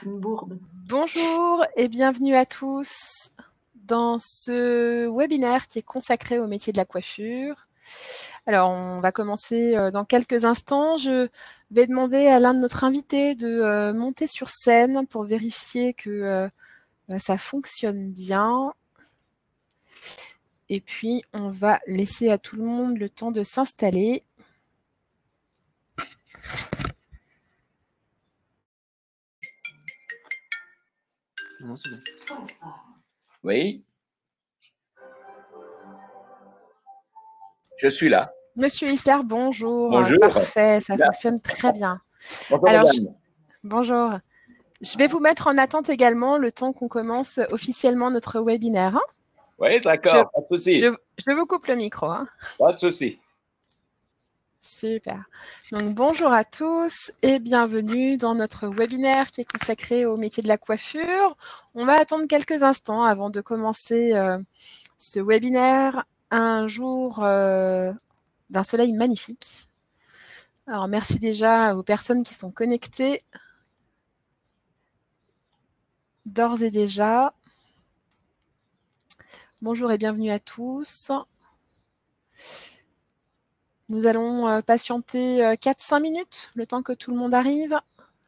une bourde. Bonjour et bienvenue à tous dans ce webinaire qui est consacré au métier de la coiffure. Alors, on va commencer dans quelques instants. Je vais demander à l'un de notre invité de monter sur scène pour vérifier que ça fonctionne bien. Et puis, on va laisser à tout le monde le temps de s'installer. Non, c'est bon. Oui. Je suis là. Monsieur Isler, bonjour. Bonjour. Parfait, ça fonctionne très bien. Bonjour, Alors, madame. bonjour. Je vais vous mettre en attente également le temps qu'on commence officiellement notre webinaire. Hein. Oui, d'accord, pas de souci. Je vous coupe le micro. Hein. Pas de souci. Super. Donc, bonjour à tous et bienvenue dans notre webinaire qui est consacré au métier de la coiffure. On va attendre quelques instants avant de commencer ce webinaire un jour d'un soleil magnifique. Alors, merci déjà aux personnes qui sont connectées d'ores et déjà. Bonjour et bienvenue à tous. Nous allons patienter 4-5 minutes, le temps que tout le monde arrive,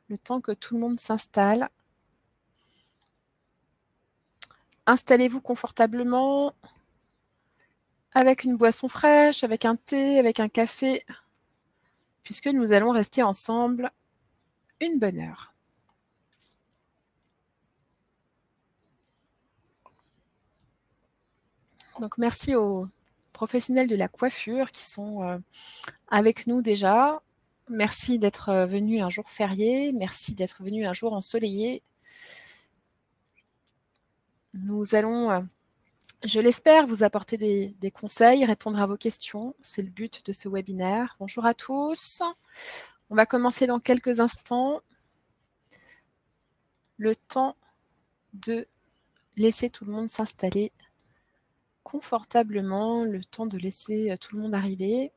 le temps que tout le monde s'installe. Installez-vous confortablement avec une boisson fraîche, avec un thé, avec un café, puisque nous allons rester ensemble une bonne heure. Donc, merci aux professionnels de la coiffure qui sont avec nous déjà. Merci d'être venus un jour férié. Merci d'être venus un jour ensoleillé. Nous allons, je l'espère, vous apporter des conseils, répondre à vos questions. C'est le but de ce webinaire. Bonjour à tous. On va commencer dans quelques instants. Le temps de laisser tout le monde s'installer confortablement, le temps de laisser tout le monde arriver.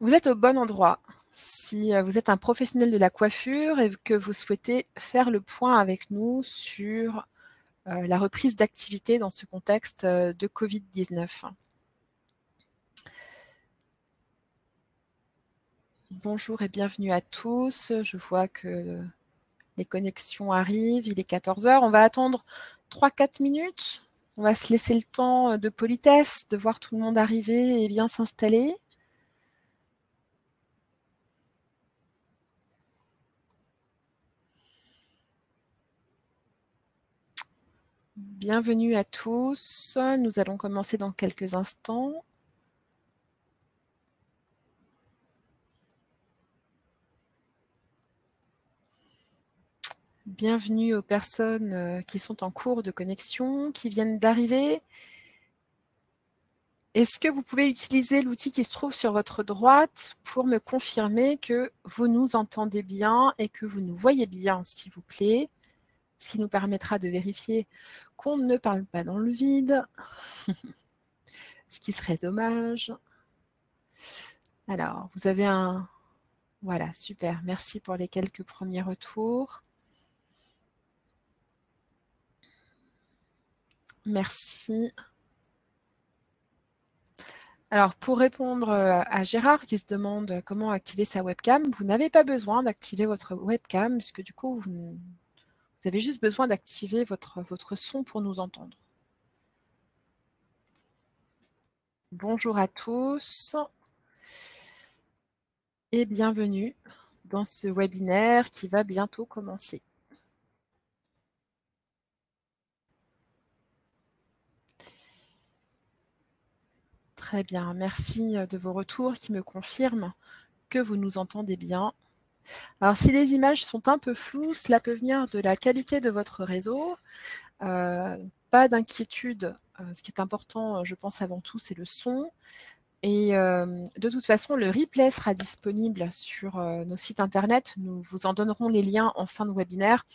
Vous êtes au bon endroit. Si vous êtes un professionnel de la coiffure et que vous souhaitez faire le point avec nous sur la reprise d'activité dans ce contexte de Covid-19. Bonjour et bienvenue à tous. Je vois que les connexions arrivent. Il est 14 h. On va attendre 3-4 minutes. On va se laisser le temps de politesse, de voir tout le monde arriver et bien s'installer. Bienvenue à tous. Nous allons commencer dans quelques instants. Bienvenue aux personnes qui sont en cours de connexion, qui viennent d'arriver. Est-ce que vous pouvez utiliser l'outil qui se trouve sur votre droite pour me confirmer que vous nous entendez bien et que vous nous voyez bien, s'il vous plaît, ce qui nous permettra de vérifier qu'on ne parle pas dans le vide, ce qui serait dommage. Alors, vous avez un... Voilà, super. Merci pour les quelques premiers retours. Merci. Alors, pour répondre à Gérard qui se demande comment activer sa webcam, vous n'avez pas besoin d'activer votre webcam puisque du coup, vous avez juste besoin d'activer votre son pour nous entendre. Bonjour à tous et bienvenue dans ce webinaire qui va bientôt commencer. Très bien, merci de vos retours qui me confirment que vous nous entendez bien. Alors, si les images sont un peu floues, cela peut venir de la qualité de votre réseau. Pas d'inquiétude. Ce qui est important, je pense avant tout, c'est le son. Et de toute façon, le replay sera disponible sur nos sites internet. Nous vous en donnerons les liens en fin de webinaire.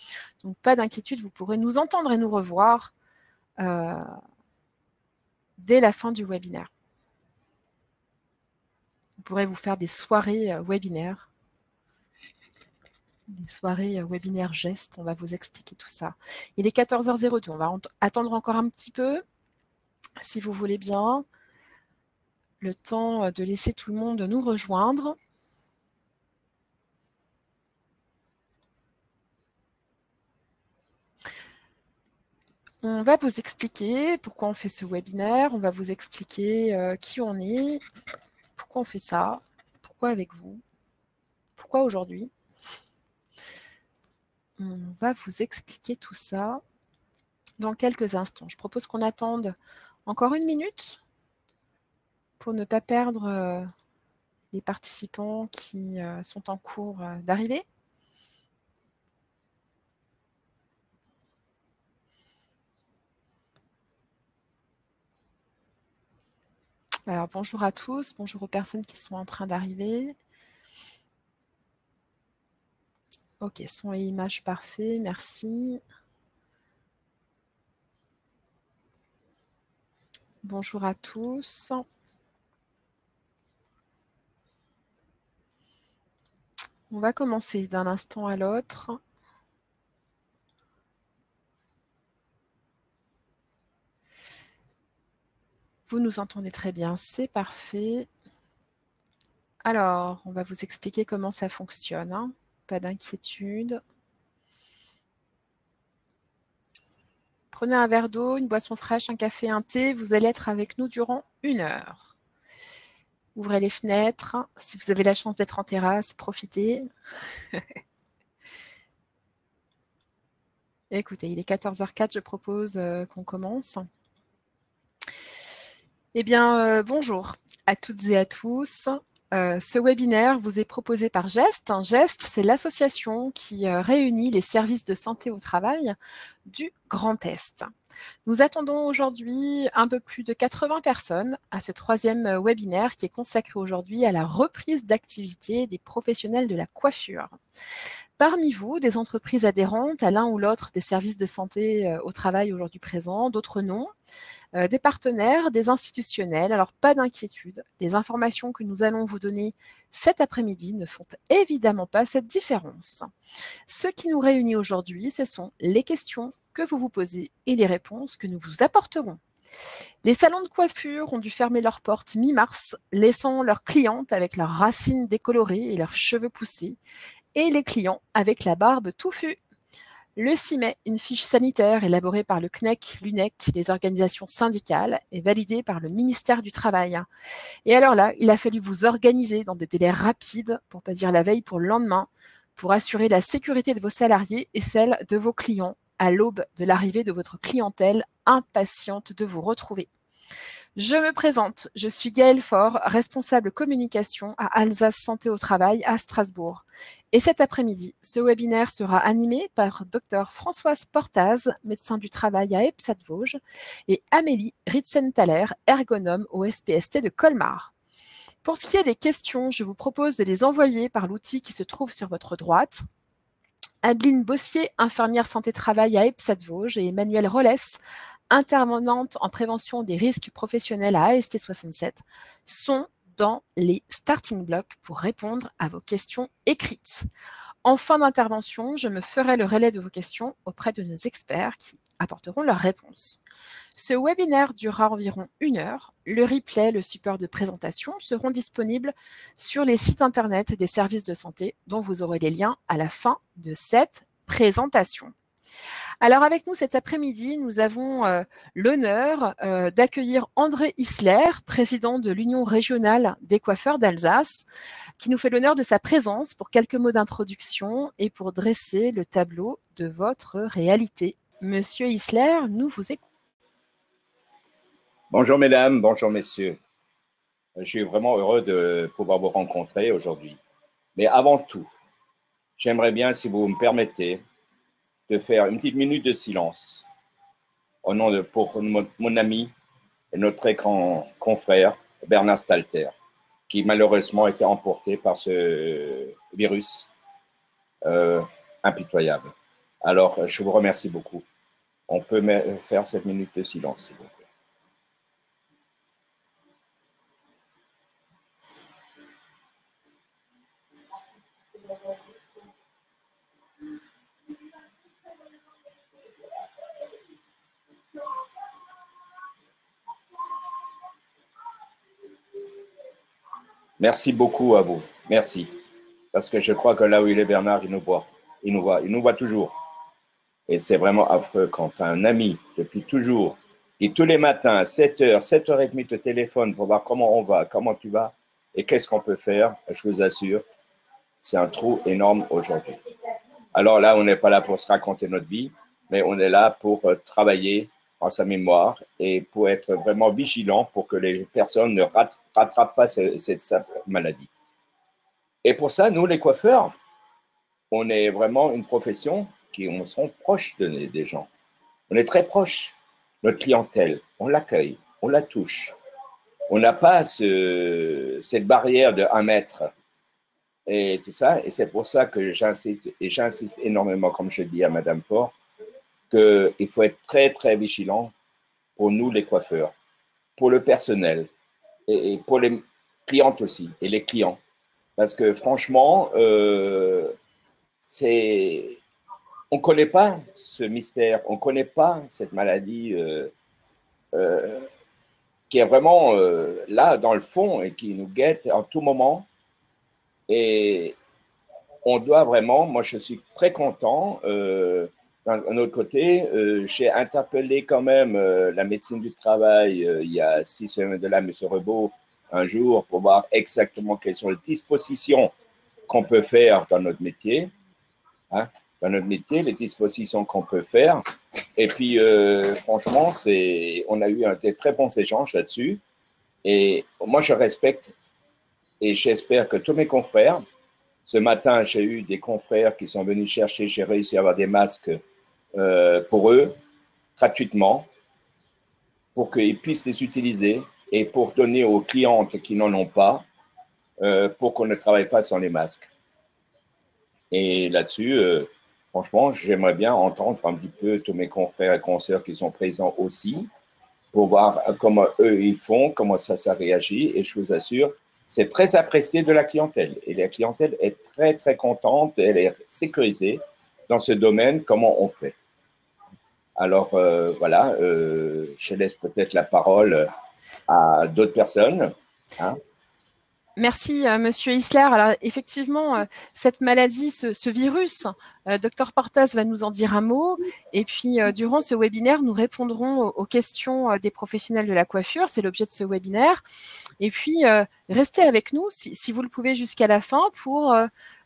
Donc, pas d'inquiétude, vous pourrez nous entendre et nous revoir dès la fin du webinaire. Vous pourrez vous faire des soirées webinaires. des soirées webinaires gestes. On va vous expliquer tout ça. Il est 14h02. On va attendre encore un petit peu, si vous voulez bien, le temps de laisser tout le monde nous rejoindre. On va vous expliquer pourquoi on fait ce webinaire. On va vous expliquer qui on est, pourquoi on fait ça, pourquoi avec vous, pourquoi aujourd'hui. On va vous expliquer tout ça dans quelques instants. Je propose qu'on attende encore 1 minute pour ne pas perdre les participants qui sont en cours d'arrivée. Alors, bonjour à tous, bonjour aux personnes qui sont en train d'arriver. Ok, son et image parfait, merci. Bonjour à tous. On va commencer d'un instant à l'autre. Vous nous entendez très bien, c'est parfait. Alors, on va vous expliquer comment ça fonctionne, hein. Pas d'inquiétude. Prenez un verre d'eau, une boisson fraîche, un café, un thé. Vous allez être avec nous durant 1 heure. Ouvrez les fenêtres. Si vous avez la chance d'être en terrasse, profitez. Écoutez, il est 14h04, je propose qu'on commence. Eh bien, bonjour à toutes et à tous. Ce webinaire vous est proposé par GEST. GEST, c'est l'association qui réunit les services de santé au travail du Grand Est. Nous attendons aujourd'hui un peu plus de 80 personnes à ce 3e webinaire qui est consacré aujourd'hui à la reprise d'activité des professionnels de la coiffure. Parmi vous, des entreprises adhérentes à l'un ou l'autre des services de santé au travail aujourd'hui présents, d'autres non, des partenaires, des institutionnels. Alors, pas d'inquiétude, les informations que nous allons vous donner cet après-midi ne font évidemment pas cette différence. Ce qui nous réunit aujourd'hui, ce sont les questions que vous vous posez et les réponses que nous vous apporterons. Les salons de coiffure ont dû fermer leurs portes mi-mars, laissant leurs clientes avec leurs racines décolorées et leurs cheveux poussés, et les clients avec la barbe touffue. Le 6 mai, une fiche sanitaire élaborée par le CNEC, l'UNEC, les organisations syndicales, est validée par le ministère du Travail. Et alors là, il a fallu vous organiser dans des délais rapides, pour ne pas dire la veille pour le lendemain, pour assurer la sécurité de vos salariés et celle de vos clients à l'aube de l'arrivée de votre clientèle impatiente de vous retrouver. Je me présente, je suis Gaëlle Faure, responsable communication à Alsace Santé au Travail à Strasbourg. Et cet après-midi, ce webinaire sera animé par Dr Françoise Portaz, médecin du travail à EPSA-Vosges, et Amélie Ritzenthaler, ergonome au SPST de Colmar. Pour ce qui est des questions, je vous propose de les envoyer par l'outil qui se trouve sur votre droite. Adeline Bossier, infirmière santé-travail à EPSA-Vosges, et Emmanuelle Rollès, intervenante en prévention des risques professionnels à AST 67, sont dans les starting blocks pour répondre à vos questions écrites. En fin d'intervention, je me ferai le relais de vos questions auprès de nos experts qui apporteront leurs réponses. Ce webinaire durera environ 1 heure. Le replay, le support de présentation seront disponibles sur les sites internet des services de santé dont vous aurez les liens à la fin de cette présentation. Alors avec nous cet après-midi, nous avons l'honneur d'accueillir André Isler, président de l'Union régionale des coiffeurs d'Alsace, qui nous fait l'honneur de sa présence pour quelques mots d'introduction et pour dresser le tableau de votre réalité. Monsieur Isler, nous vous écoutons. Bonjour mesdames, bonjour messieurs. Je suis vraiment heureux de pouvoir vous rencontrer aujourd'hui. Mais avant tout, j'aimerais bien, si vous me permettez, de faire une petite minute de silence au nom de pour mon ami et notre très grand confrère Bernard Stalter, qui malheureusement a été emporté par ce virus impitoyable. Alors, je vous remercie beaucoup. On peut faire cette minute de silence, s'il vous plaît. Merci beaucoup à vous. Merci. Parce que je crois que là où il est Bernard, il nous voit. Il nous voit toujours. Et c'est vraiment affreux quand un ami, depuis toujours, qui tous les matins à 7h, 7h30 te téléphone pour voir comment on va, comment tu vas et qu'est-ce qu'on peut faire, je vous assure, c'est un trou énorme aujourd'hui. Alors là, on n'est pas là pour se raconter notre vie, mais on est là pour travailler en sa mémoire et pour être vraiment vigilant pour que les personnes ne rattrapent pas cette maladie. Et pour ça, nous, les coiffeurs, on est vraiment une profession qui on sont proches des gens. On est très proche. Notre clientèle, on l'accueille, on la touche. On n'a pas cette barrière de 1 mètre et tout ça. Et c'est pour ça que j'insiste énormément, comme je dis à Madame Fort, qu'il faut être très, très vigilant pour nous, les coiffeurs, pour le personnel et pour les clientes aussi et les clients. Parce que franchement, on ne connaît pas ce mystère, on ne connaît pas cette maladie qui est vraiment là dans le fond et qui nous guette en tout moment. Et on doit vraiment, moi je suis très content. D'un autre côté, j'ai interpellé quand même la médecine du travail il y a 6 semaines de là, M. Rebaud, un jour, pour voir exactement quelles sont les dispositions qu'on peut faire dans notre métier. Hein, dans notre métier, les dispositions qu'on peut faire. Et puis, franchement, on a eu des très bons échanges là-dessus. Et moi, je respecte et j'espère que tous mes confrères, ce matin, j'ai eu des confrères qui sont venus chercher, j'ai réussi à avoir des masques pour eux, gratuitement, pour qu'ils puissent les utiliser et pour donner aux clientes qui n'en ont pas, pour qu'on ne travaille pas sans les masques. Et là-dessus, franchement, j'aimerais bien entendre un petit peu tous mes confrères et consoeurs qui sont présents aussi, pour voir comment eux ils font, comment ça réagit. Et je vous assure, c'est très apprécié de la clientèle. Et la clientèle est très, très contente, elle est sécurisée dans ce domaine, comment on fait. Alors voilà, je laisse peut-être la parole à d'autres personnes. Hein. Merci, Monsieur Isler. Alors, effectivement, cette maladie, ce virus, Dr Portas va nous en dire un mot. Et puis, durant ce webinaire, nous répondrons aux questions des professionnels de la coiffure. C'est l'objet de ce webinaire. Et puis, restez avec nous, si vous le pouvez, jusqu'à la fin pour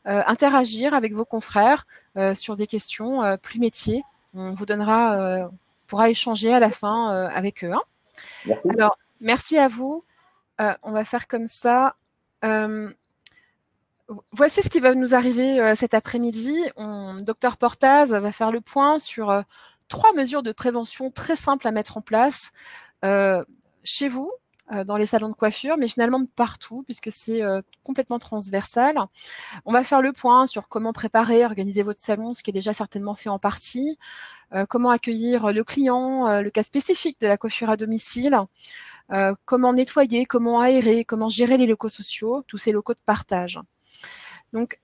interagir avec vos confrères sur des questions plus métiers. On vous donnera, pourra échanger à la fin avec eux. Hein. Merci. Alors, merci à vous. On va faire comme ça. Voici ce qui va nous arriver cet après-midi. Dr Portas va faire le point sur 3 mesures de prévention très simples à mettre en place chez vous, dans les salons de coiffure, mais finalement de partout, puisque c'est complètement transversal. On va faire le point sur comment préparer, organiser votre salon, ce qui est déjà certainement fait en partie, comment accueillir le client, le cas spécifique de la coiffure à domicile, comment nettoyer, comment aérer, comment gérer les locaux sociaux, tous ces locaux de partage. Donc,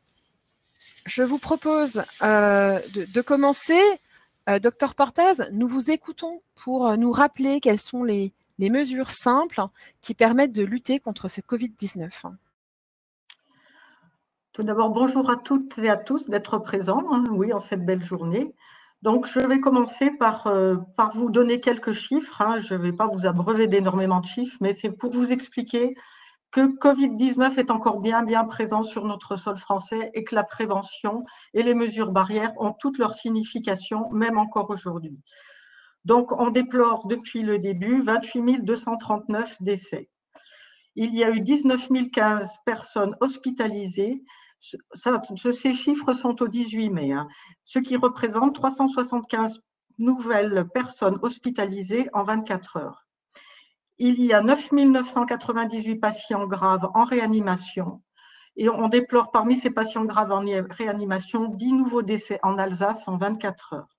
je vous propose de commencer. Dr Portas, nous vous écoutons pour nous rappeler quelles sont les mesures simples qui permettent de lutter contre ce Covid-19. Tout d'abord, bonjour à toutes et à tous d'être présents, hein, oui, en cette belle journée. Donc, je vais commencer par vous donner quelques chiffres. Hein. Je ne vais pas vous abreuver d'énormément de chiffres, mais c'est pour vous expliquer que Covid-19 est encore bien présent sur notre sol français et que la prévention et les mesures barrières ont toute leur signification, même encore aujourd'hui. Donc, on déplore depuis le début 28 239 décès. Il y a eu 19 015 personnes hospitalisées. Ces chiffres sont au 18 mai, hein, ce qui représente 375 nouvelles personnes hospitalisées en 24 heures. Il y a 9 998 patients graves en réanimation et on déplore parmi ces patients graves en réanimation 10 nouveaux décès en Alsace en 24 heures.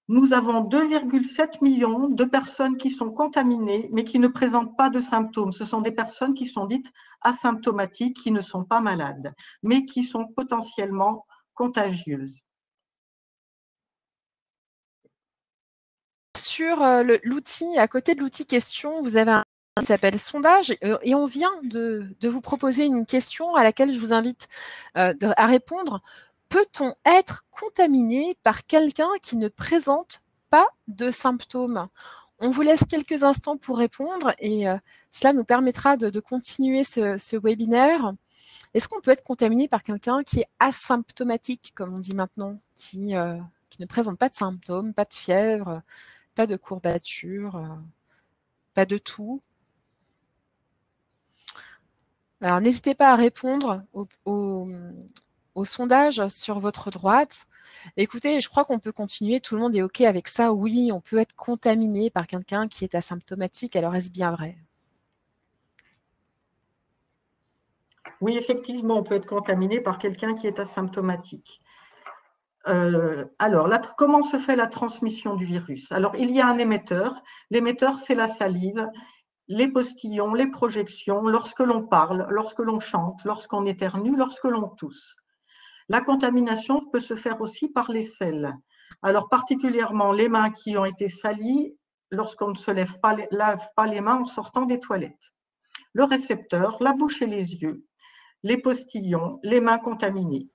Nous avons 2,7 millions de personnes qui sont contaminées, mais qui ne présentent pas de symptômes. Ce sont des personnes qui sont dites asymptomatiques, qui ne sont pas malades, mais qui sont potentiellement contagieuses. Sur l'outil, à côté de l'outil question, vous avez qui s'appelle sondage et on vient de vous proposer une question à laquelle je vous invite à répondre. Peut-on être contaminé par quelqu'un qui ne présente pas de symptômes? On vous laisse quelques instants pour répondre et cela nous permettra de continuer ce webinaire. Est-ce qu'on peut être contaminé par quelqu'un qui est asymptomatique, comme on dit maintenant, qui ne présente pas de symptômes, pas de fièvre, pas de courbature, pas de toux? Alors, n'hésitez pas à répondre au sondage sur votre droite. Écoutez, je crois qu'on peut continuer. Tout le monde est OK avec ça. Oui, on peut être contaminé par quelqu'un qui est asymptomatique. Alors, est-ce bien vrai? Oui, effectivement, on peut être contaminé par quelqu'un qui est asymptomatique. Alors, comment se fait la transmission du virus? Alors, il y a un émetteur. L'émetteur, c'est la salive, les postillons, les projections, lorsque l'on parle, lorsque l'on chante, lorsqu'on éternue, lorsque l'on tousse. La contamination peut se faire aussi par les selles. Alors, particulièrement les mains qui ont été salies lorsqu'on ne se lave pas les mains en sortant des toilettes. Le récepteur, la bouche et les yeux, les postillons, les mains contaminées.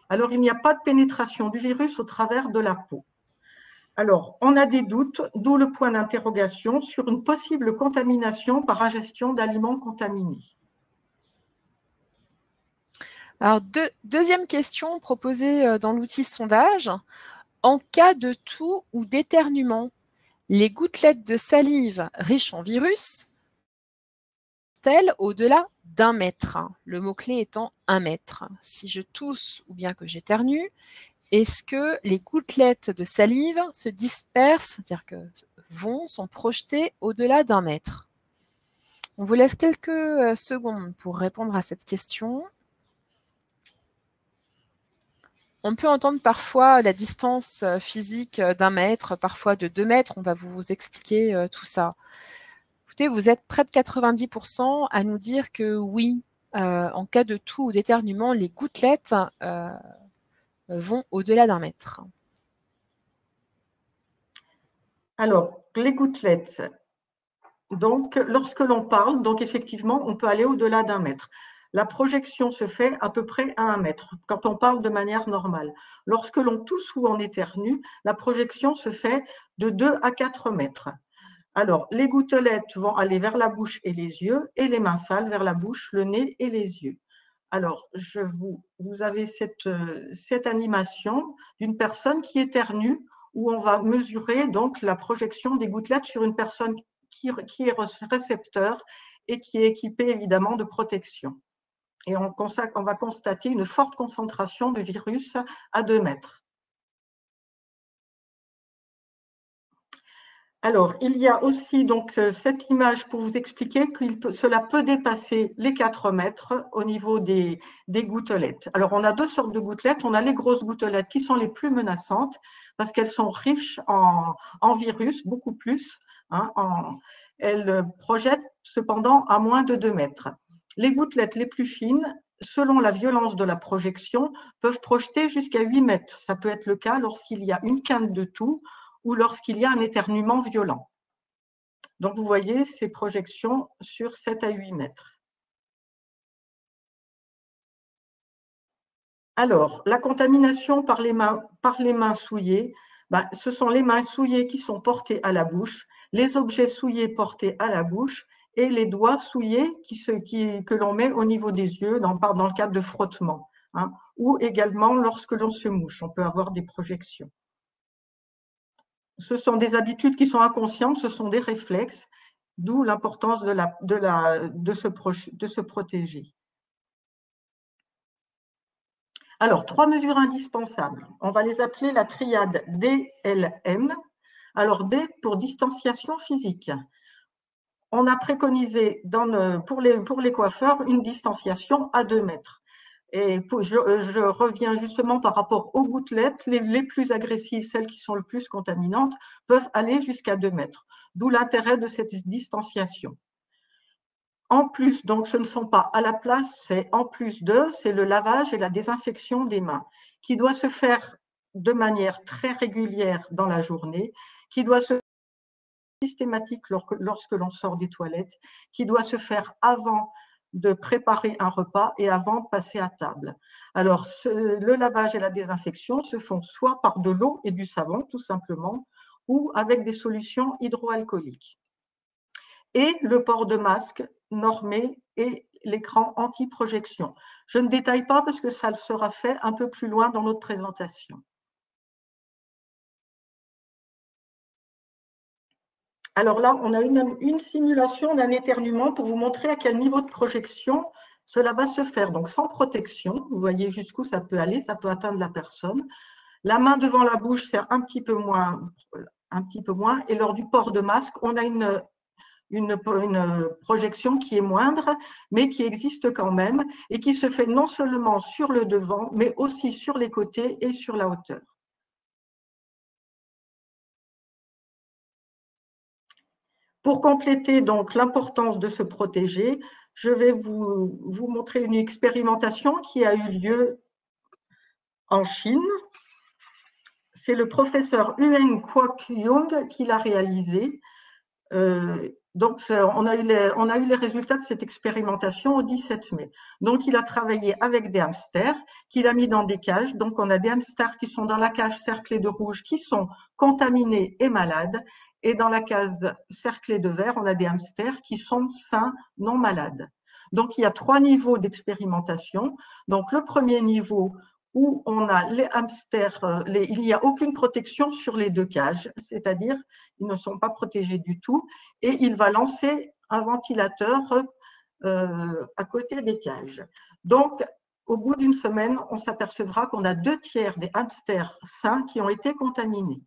Alors, il n'y a pas de pénétration du virus au travers de la peau. Alors, on a des doutes, d'où le point d'interrogation sur une possible contamination par ingestion d'aliments contaminés. Alors, deuxième question proposée dans l'outil sondage. En cas de toux ou d'éternuement, les gouttelettes de salive riches en virus sont-elles au-delà d'1 mètre? Le mot-clé étant 1 mètre. Si je tousse ou bien que j'éternue, est-ce que les gouttelettes de salive se dispersent, c'est-à-dire que sont projetées au-delà d'1 mètre? On vous laisse quelques secondes pour répondre à cette question. On peut entendre parfois la distance physique d'1 mètre, parfois de 2 mètres. On va vous expliquer tout ça. Écoutez, vous êtes près de 90% à nous dire que oui, en cas de toux ou d'éternuement, les gouttelettes vont au-delà d'1 mètre. Alors, les gouttelettes. Donc, lorsque l'on parle, donc effectivement, on peut aller au-delà d'1 mètre. La projection se fait à peu près à 1 mètre, quand on parle de manière normale. Lorsque l'on tousse ou on éternue, la projection se fait de 2 à 4 mètres. Alors, les gouttelettes vont aller vers la bouche et les yeux, et les mains sales vers la bouche, le nez et les yeux. Alors, vous avez cette animation d'une personne qui éternue, où on va mesurer donc la projection des gouttelettes sur une personne qui est récepteur et qui est équipé évidemment de protection. Et on va constater une forte concentration de virus à 2 mètres. Alors, il y a aussi donc cette image pour vous expliquer que cela peut dépasser les 4 mètres au niveau des gouttelettes. Alors, on a 2 sortes de gouttelettes. On a les grosses gouttelettes qui sont les plus menaçantes parce qu'elles sont riches en virus, beaucoup plus. Elles projettent cependant à moins de 2 mètres. Les gouttelettes les plus fines, selon la violence de la projection, peuvent projeter jusqu'à 8 mètres. Ça peut être le cas lorsqu'il y a une quinte de toux ou lorsqu'il y a un éternuement violent. Donc, vous voyez ces projections sur 7 à 8 mètres. Alors, la contamination par les mains souillées, ce sont les mains souillées qui sont portées à la bouche, les objets souillés portés à la bouche et les doigts souillés que l'on met au niveau des yeux dans le cadre de frottement, ou également lorsque l'on se mouche, on peut avoir des projections. Ce sont des habitudes qui sont inconscientes, ce sont des réflexes, d'où l'importance de se protéger. Alors, 3 mesures indispensables. On va les appeler la triade DLM. Alors, D pour distanciation physique. On a préconisé pour les coiffeurs une distanciation à 2 mètres. Et je reviens justement par rapport aux gouttelettes, les plus agressives, celles qui sont le plus contaminantes, peuvent aller jusqu'à 2 mètres, d'où l'intérêt de cette distanciation. En plus, donc ce ne sont pas à la place, c'est en plus de, c'est le lavage et la désinfection des mains, qui doit se faire de manière très régulière dans la journée, qui doit se systématique lorsque l'on sort des toilettes, qui doit se faire avant de préparer un repas et avant de passer à table. Alors, le lavage et la désinfection se font soit par de l'eau et du savon, tout simplement, ou avec des solutions hydroalcooliques. Et le port de masque normé et l'écran anti-projection. Je ne détaille pas parce que ça sera fait un peu plus loin dans notre présentation. Alors là, on a une simulation d'un éternuement pour vous montrer à quel niveau de projection cela va se faire. Donc sans protection, vous voyez jusqu'où ça peut aller, ça peut atteindre la personne. La main devant la bouche, c'est un petit peu moins. Et lors du port de masque, on a une projection qui est moindre, mais qui existe quand même et qui se fait non seulement sur le devant, mais aussi sur les côtés et sur la hauteur. Pour compléter donc l'importance de se protéger, je vais vous montrer une expérimentation qui a eu lieu en Chine. C'est le professeur Yuen Kwok Yung qui l'a réalisé. Donc, on a eu les résultats de cette expérimentation au 17 mai. Donc, il a travaillé avec des hamsters qu'il a mis dans des cages. Donc, on a des hamsters qui sont dans la cage cerclée de rouge, qui sont contaminés et malades. Et dans la case cerclée de vert, on a des hamsters qui sont sains, non malades. Donc, il y a 3 niveaux d'expérimentation. Donc, le premier niveau, où on a les hamsters, il n'y a aucune protection sur les 2 cages, c'est-à-dire ils ne sont pas protégés du tout, et il va lancer un ventilateur à côté des cages. Donc, au bout d'une semaine, on s'apercevra qu'on a 2/3 des hamsters sains qui ont été contaminés.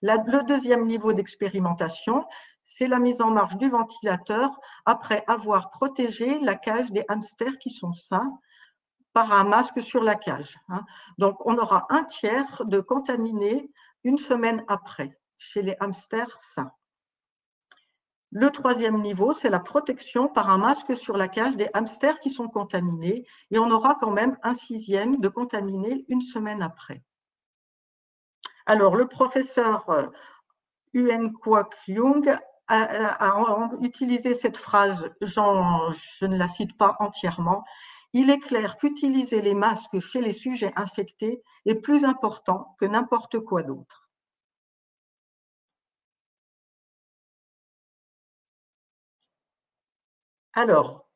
Le deuxième niveau d'expérimentation, c'est la mise en marche du ventilateur après avoir protégé la cage des hamsters qui sont sains par un masque sur la cage. Donc, on aura 1/3 de contaminés une semaine après chez les hamsters sains. Le troisième niveau, c'est la protection par un masque sur la cage des hamsters qui sont contaminés et on aura quand même 1/6 de contaminés une semaine après. Alors, le professeur Yuen Kwok Yung a utilisé cette phrase, je ne la cite pas entièrement. Il est clair qu'utiliser les masques chez les sujets infectés est plus important que n'importe quoi d'autre. Alors,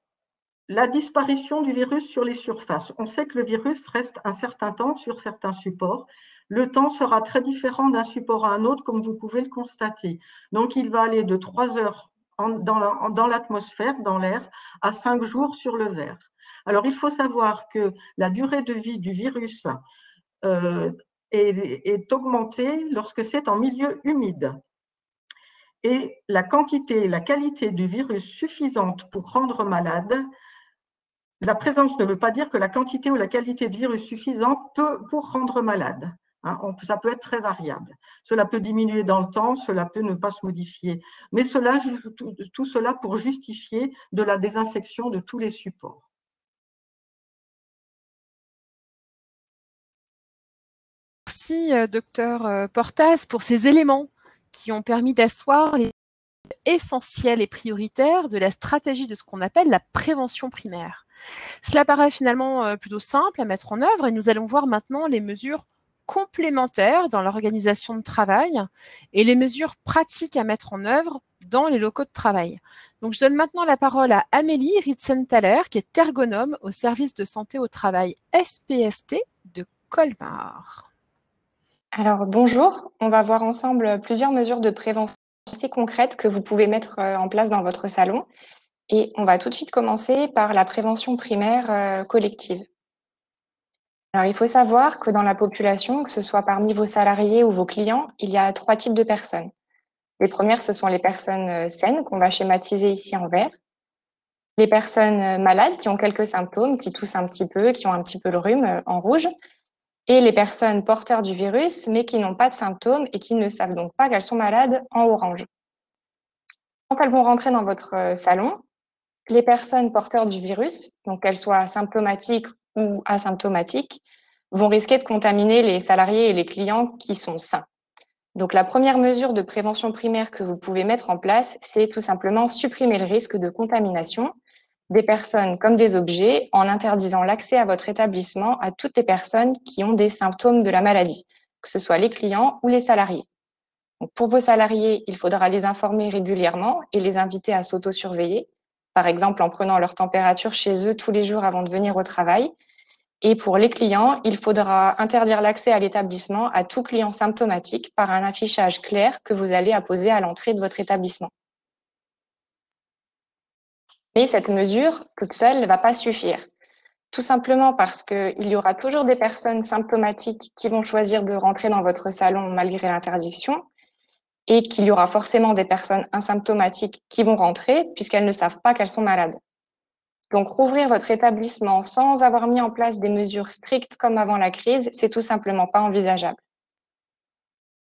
la disparition du virus sur les surfaces. On sait que le virus reste un certain temps sur certains supports. Le temps sera très différent d'un support à un autre, comme vous pouvez le constater. Donc, il va aller de 3 heures dans l'atmosphère, dans l'air, à 5 jours sur le verre. Alors, il faut savoir que la durée de vie du virus est augmentée lorsque c'est en milieu humide. Et la quantité et la qualité du virus suffisante pour rendre malade, la présence ne veut pas dire que la quantité ou la qualité de virus suffisante peut pour rendre malade. Ça peut être très variable. Cela peut diminuer dans le temps, cela peut ne pas se modifier. Mais tout cela pour justifier de la désinfection de tous les supports. Merci, docteur Portas, pour ces éléments qui ont permis d'asseoir les essentiels et prioritaires de la stratégie de ce qu'on appelle la prévention primaire. Cela paraît finalement plutôt simple à mettre en œuvre et nous allons voir maintenant les mesures complémentaires dans l'organisation de travail et les mesures pratiques à mettre en œuvre dans les locaux de travail. Donc, je donne maintenant la parole à Amélie Ritzenthaler, qui est ergonome au service de santé au travail SPST de Colmar. Alors, bonjour. On va voir ensemble plusieurs mesures de prévention assez concrètes que vous pouvez mettre en place dans votre salon. Et on va tout de suite commencer par la prévention primaire collective. Alors, il faut savoir que dans la population, que ce soit parmi vos salariés ou vos clients, il y a 3 types de personnes. Les premières, ce sont les personnes saines, qu'on va schématiser ici en vert. Les personnes malades qui ont quelques symptômes, qui toussent un petit peu, qui ont un petit peu le rhume en rouge. Et les personnes porteurs du virus, mais qui n'ont pas de symptômes et qui ne savent donc pas qu'elles sont malades en orange. Quand elles vont rentrer dans votre salon, les personnes porteurs du virus, donc qu'elles soient symptomatiques ou asymptomatiques, vont risquer de contaminer les salariés et les clients qui sont sains. Donc, la première mesure de prévention primaire que vous pouvez mettre en place, c'est tout simplement supprimer le risque de contamination des personnes comme des objets en interdisant l'accès à votre établissement à toutes les personnes qui ont des symptômes de la maladie, que ce soit les clients ou les salariés. Donc, pour vos salariés, il faudra les informer régulièrement et les inviter à s'autosurveiller, par exemple en prenant leur température chez eux tous les jours avant de venir au travail. Et pour les clients, il faudra interdire l'accès à l'établissement à tout client symptomatique par un affichage clair que vous allez apposer à l'entrée de votre établissement. Mais cette mesure, toute seule, ne va pas suffire. Tout simplement parce qu'il y aura toujours des personnes symptomatiques qui vont choisir de rentrer dans votre salon malgré l'interdiction et qu'il y aura forcément des personnes asymptomatiques qui vont rentrer puisqu'elles ne savent pas qu'elles sont malades. Donc, rouvrir votre établissement sans avoir mis en place des mesures strictes comme avant la crise, c'est tout simplement pas envisageable.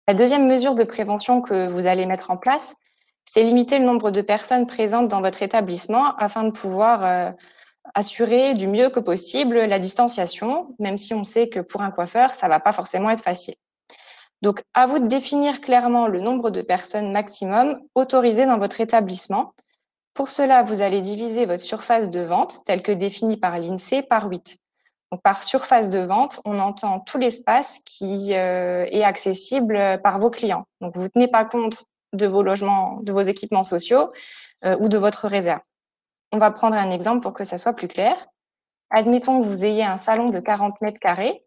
La deuxième mesure de prévention que vous allez mettre en place, c'est limiter le nombre de personnes présentes dans votre établissement afin de pouvoir assurer du mieux que possible la distanciation, même si on sait que pour un coiffeur, ça va pas forcément être facile. Donc, à vous de définir clairement le nombre de personnes maximum autorisées dans votre établissement. Pour cela, vous allez diviser votre surface de vente, telle que définie par l'INSEE, par 8. Donc, par surface de vente, on entend tout l'espace qui est accessible par vos clients. Donc, vous ne tenez pas compte de vos logements, de vos équipements sociaux ou de votre réserve. On va prendre un exemple pour que ça soit plus clair. Admettons que vous ayez un salon de 40 mètres carrés.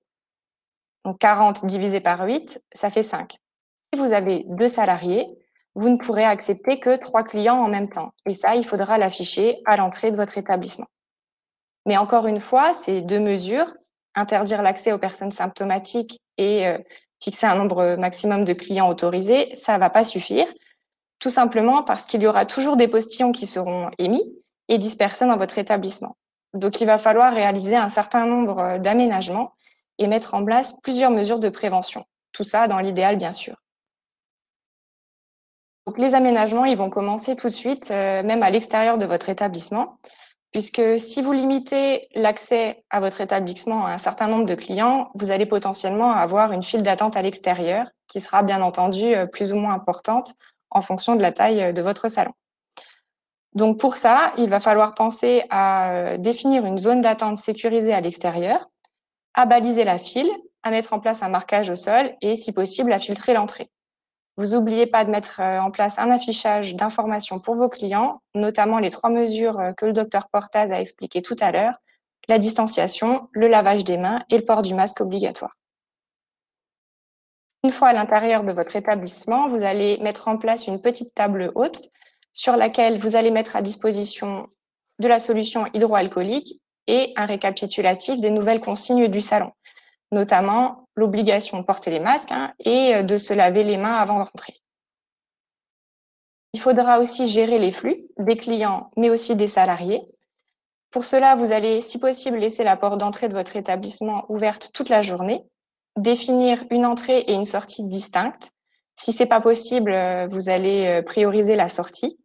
Donc, 40 divisé par 8, ça fait 5. Si vous avez 2 salariés, vous ne pourrez accepter que 3 clients en même temps. Et ça, il faudra l'afficher à l'entrée de votre établissement. Mais encore une fois, ces deux mesures, interdire l'accès aux personnes symptomatiques et fixer un nombre maximum de clients autorisés, ça ne va pas suffire, tout simplement parce qu'il y aura toujours des postillons qui seront émis et dispersés dans votre établissement. Donc, il va falloir réaliser un certain nombre d'aménagements et mettre en place plusieurs mesures de prévention. Tout ça dans l'idéal, bien sûr. Donc, les aménagements, ils vont commencer tout de suite, même à l'extérieur de votre établissement, puisque si vous limitez l'accès à votre établissement à un certain nombre de clients, vous allez potentiellement avoir une file d'attente à l'extérieur qui sera bien entendu plus ou moins importante en fonction de la taille de votre salon. Donc pour ça, il va falloir penser à définir une zone d'attente sécurisée à l'extérieur, à baliser la file, à mettre en place un marquage au sol et, si possible, à filtrer l'entrée. Vous n'oubliez pas de mettre en place un affichage d'informations pour vos clients, notamment les 3 mesures que le docteur Portaz a expliquées tout à l'heure, la distanciation, le lavage des mains et le port du masque obligatoire. Une fois à l'intérieur de votre établissement, vous allez mettre en place une petite table haute sur laquelle vous allez mettre à disposition de la solution hydroalcoolique et un récapitulatif des nouvelles consignes du salon, notamment l'obligation de porter les masques et de se laver les mains avant de rentrer. Il faudra aussi gérer les flux des clients, mais aussi des salariés. Pour cela, vous allez, si possible, laisser la porte d'entrée de votre établissement ouverte toute la journée, définir une entrée et une sortie distinctes. Si ce n'est pas possible, vous allez prioriser la sortie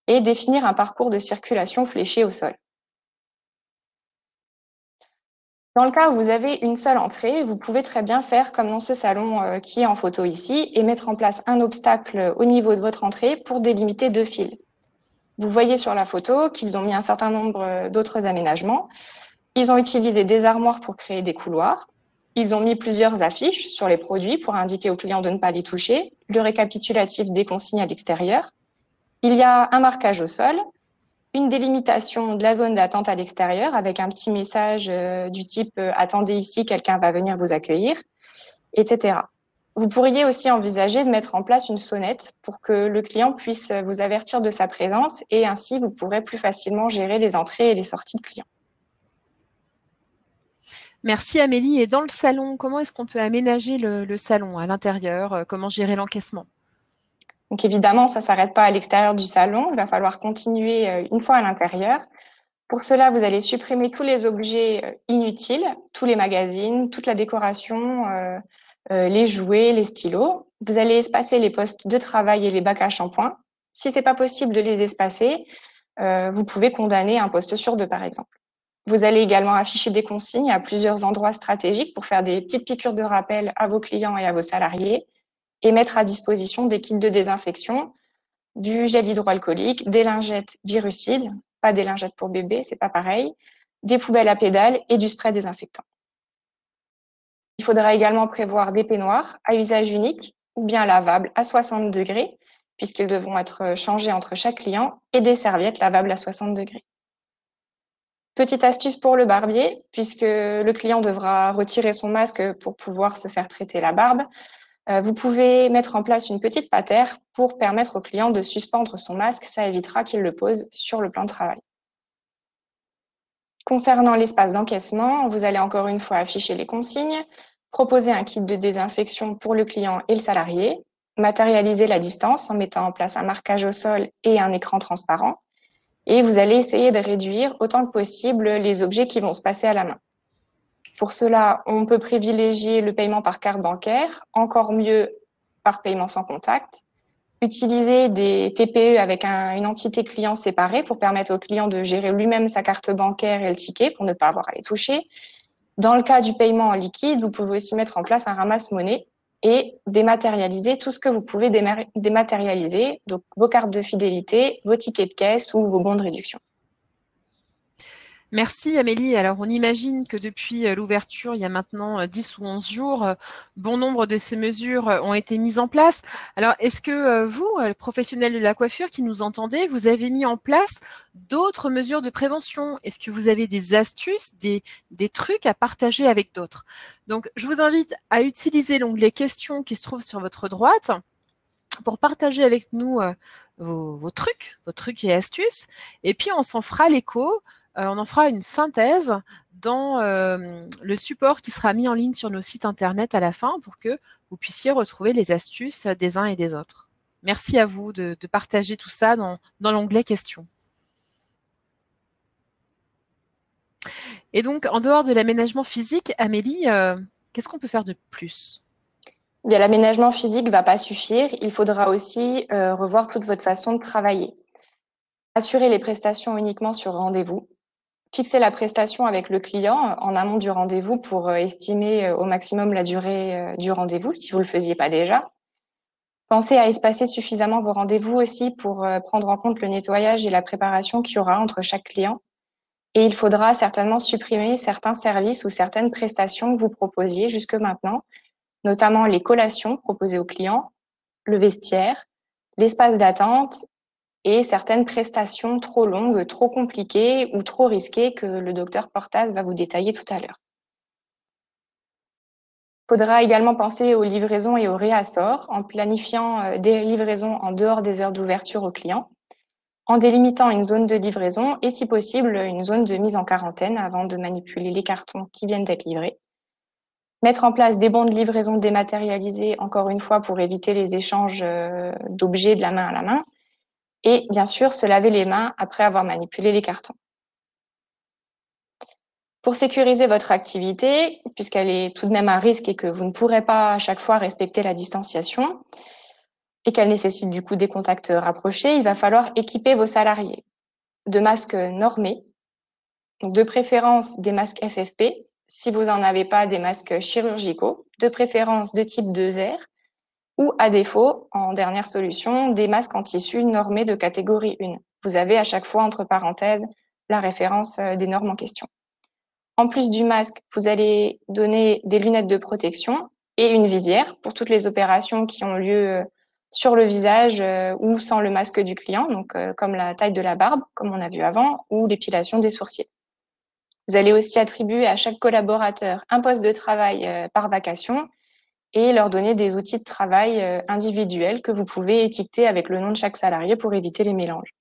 et définir un parcours de circulation fléché au sol. Dans le cas où vous avez une seule entrée, vous pouvez très bien faire comme dans ce salon qui est en photo ici et mettre en place un obstacle au niveau de votre entrée pour délimiter 2 fils. Vous voyez sur la photo qu'ils ont mis un certain nombre d'autres aménagements. Ils ont utilisé des armoires pour créer des couloirs. Ils ont mis plusieurs affiches sur les produits pour indiquer aux clients de ne pas les toucher, le récapitulatif des consignes à l'extérieur. Il y a un marquage au sol, une délimitation de la zone d'attente à l'extérieur avec un petit message du type « Attendez ici, quelqu'un va venir vous accueillir », etc. Vous pourriez aussi envisager de mettre en place une sonnette pour que le client puisse vous avertir de sa présence et ainsi vous pourrez plus facilement gérer les entrées et les sorties de clients. Merci Amélie. Et dans le salon, comment est-ce qu'on peut aménager le salon à l'intérieur? Comment gérer l'encaissement? Donc évidemment, ça ne s'arrête pas à l'extérieur du salon. Il va falloir continuer une fois à l'intérieur. Pour cela, vous allez supprimer tous les objets inutiles, tous les magazines, toute la décoration, les jouets, les stylos. Vous allez espacer les postes de travail et les bacs à shampoing. Si ce n'est pas possible de les espacer, vous pouvez condamner un poste sur 2, par exemple. Vous allez également afficher des consignes à plusieurs endroits stratégiques pour faire des petites piqûres de rappel à vos clients et à vos salariés. et mettre à disposition des kits de désinfection, du gel hydroalcoolique, des lingettes virucides, pas des lingettes pour bébé, c'est pas pareil, des poubelles à pédales et du spray désinfectant. Il faudra également prévoir des peignoirs à usage unique ou bien lavables à 60 degrés, puisqu'ils devront être changés entre chaque client, et des serviettes lavables à 60 degrés. Petite astuce pour le barbier, puisque le client devra retirer son masque pour pouvoir se faire traiter la barbe, vous pouvez mettre en place une petite patère pour permettre au client de suspendre son masque. Ça évitera qu'il le pose sur le plan de travail. Concernant l'espace d'encaissement, vous allez encore une fois afficher les consignes, proposer un kit de désinfection pour le client et le salarié, matérialiser la distance en mettant en place un marquage au sol et un écran transparent, et vous allez essayer de réduire autant que possible les objets qui vont se passer à la main. Pour cela, on peut privilégier le paiement par carte bancaire, encore mieux par paiement sans contact. Utiliser des TPE avec une entité client séparée pour permettre au client de gérer lui-même sa carte bancaire et le ticket pour ne pas avoir à les toucher. Dans le cas du paiement en liquide, vous pouvez aussi mettre en place un ramasse-monnaie et dématérialiser tout ce que vous pouvez dématérialiser, donc vos cartes de fidélité, vos tickets de caisse ou vos bons de réduction. Merci Amélie. Alors, on imagine que depuis l'ouverture, il y a maintenant 10 ou 11 jours, bon nombre de ces mesures ont été mises en place. Alors, est-ce que vous, professionnels de la coiffure qui nous entendez, vous avez mis en place d'autres mesures de prévention? Est-ce que vous avez des astuces, des trucs à partager avec d'autres? Donc, je vous invite à utiliser l'onglet questions qui se trouve sur votre droite pour partager avec nous vos trucs et astuces. Et puis, on s'en fera l'écho. On en fera une synthèse dans le support qui sera mis en ligne sur nos sites internet à la fin pour que vous puissiez retrouver les astuces des uns et des autres. Merci à vous de partager tout ça dans l'onglet questions. Et donc, en dehors de l'aménagement physique, Amélie, qu'est-ce qu'on peut faire de plus? Bien, l'aménagement physique ne va pas suffire. Il faudra aussi revoir toute votre façon de travailler. Assurer les prestations uniquement sur rendez-vous. Fixer la prestation avec le client en amont du rendez-vous pour estimer au maximum la durée du rendez-vous, si vous ne le faisiez pas déjà. Pensez à espacer suffisamment vos rendez-vous aussi pour prendre en compte le nettoyage et la préparation qu'il y aura entre chaque client. Et il faudra certainement supprimer certains services ou certaines prestations que vous proposiez jusque maintenant, notamment les collations proposées aux clients, le vestiaire, l'espace d'attente et certaines prestations trop longues, trop compliquées ou trop risquées que le docteur Portas va vous détailler tout à l'heure. Il faudra également penser aux livraisons et aux réassorts en planifiant des livraisons en dehors des heures d'ouverture aux clients, en délimitant une zone de livraison et, si possible, une zone de mise en quarantaine avant de manipuler les cartons qui viennent d'être livrés. Mettre en place des bons de livraison dématérialisés, encore une fois, pour éviter les échanges d'objets de la main à la main. Et bien sûr, se laver les mains après avoir manipulé les cartons. Pour sécuriser votre activité, puisqu'elle est tout de même un risque et que vous ne pourrez pas à chaque fois respecter la distanciation et qu'elle nécessite du coup des contacts rapprochés, il va falloir équiper vos salariés de masques normés, donc de préférence des masques FFP, si vous n'en avez pas des masques chirurgicaux, de préférence de type 2R, ou à défaut, en dernière solution, des masques en tissu normés de catégorie 1. Vous avez à chaque fois, entre parenthèses, la référence des normes en question. En plus du masque, vous allez donner des lunettes de protection et une visière pour toutes les opérations qui ont lieu sur le visage ou sans le masque du client, donc comme la taille de la barbe, comme on a vu avant, ou l'épilation des sourcils. Vous allez aussi attribuer à chaque collaborateur un poste de travail par vacation et leur donner des outils de travail individuels que vous pouvez étiqueter avec le nom de chaque salarié pour éviter les mélanges.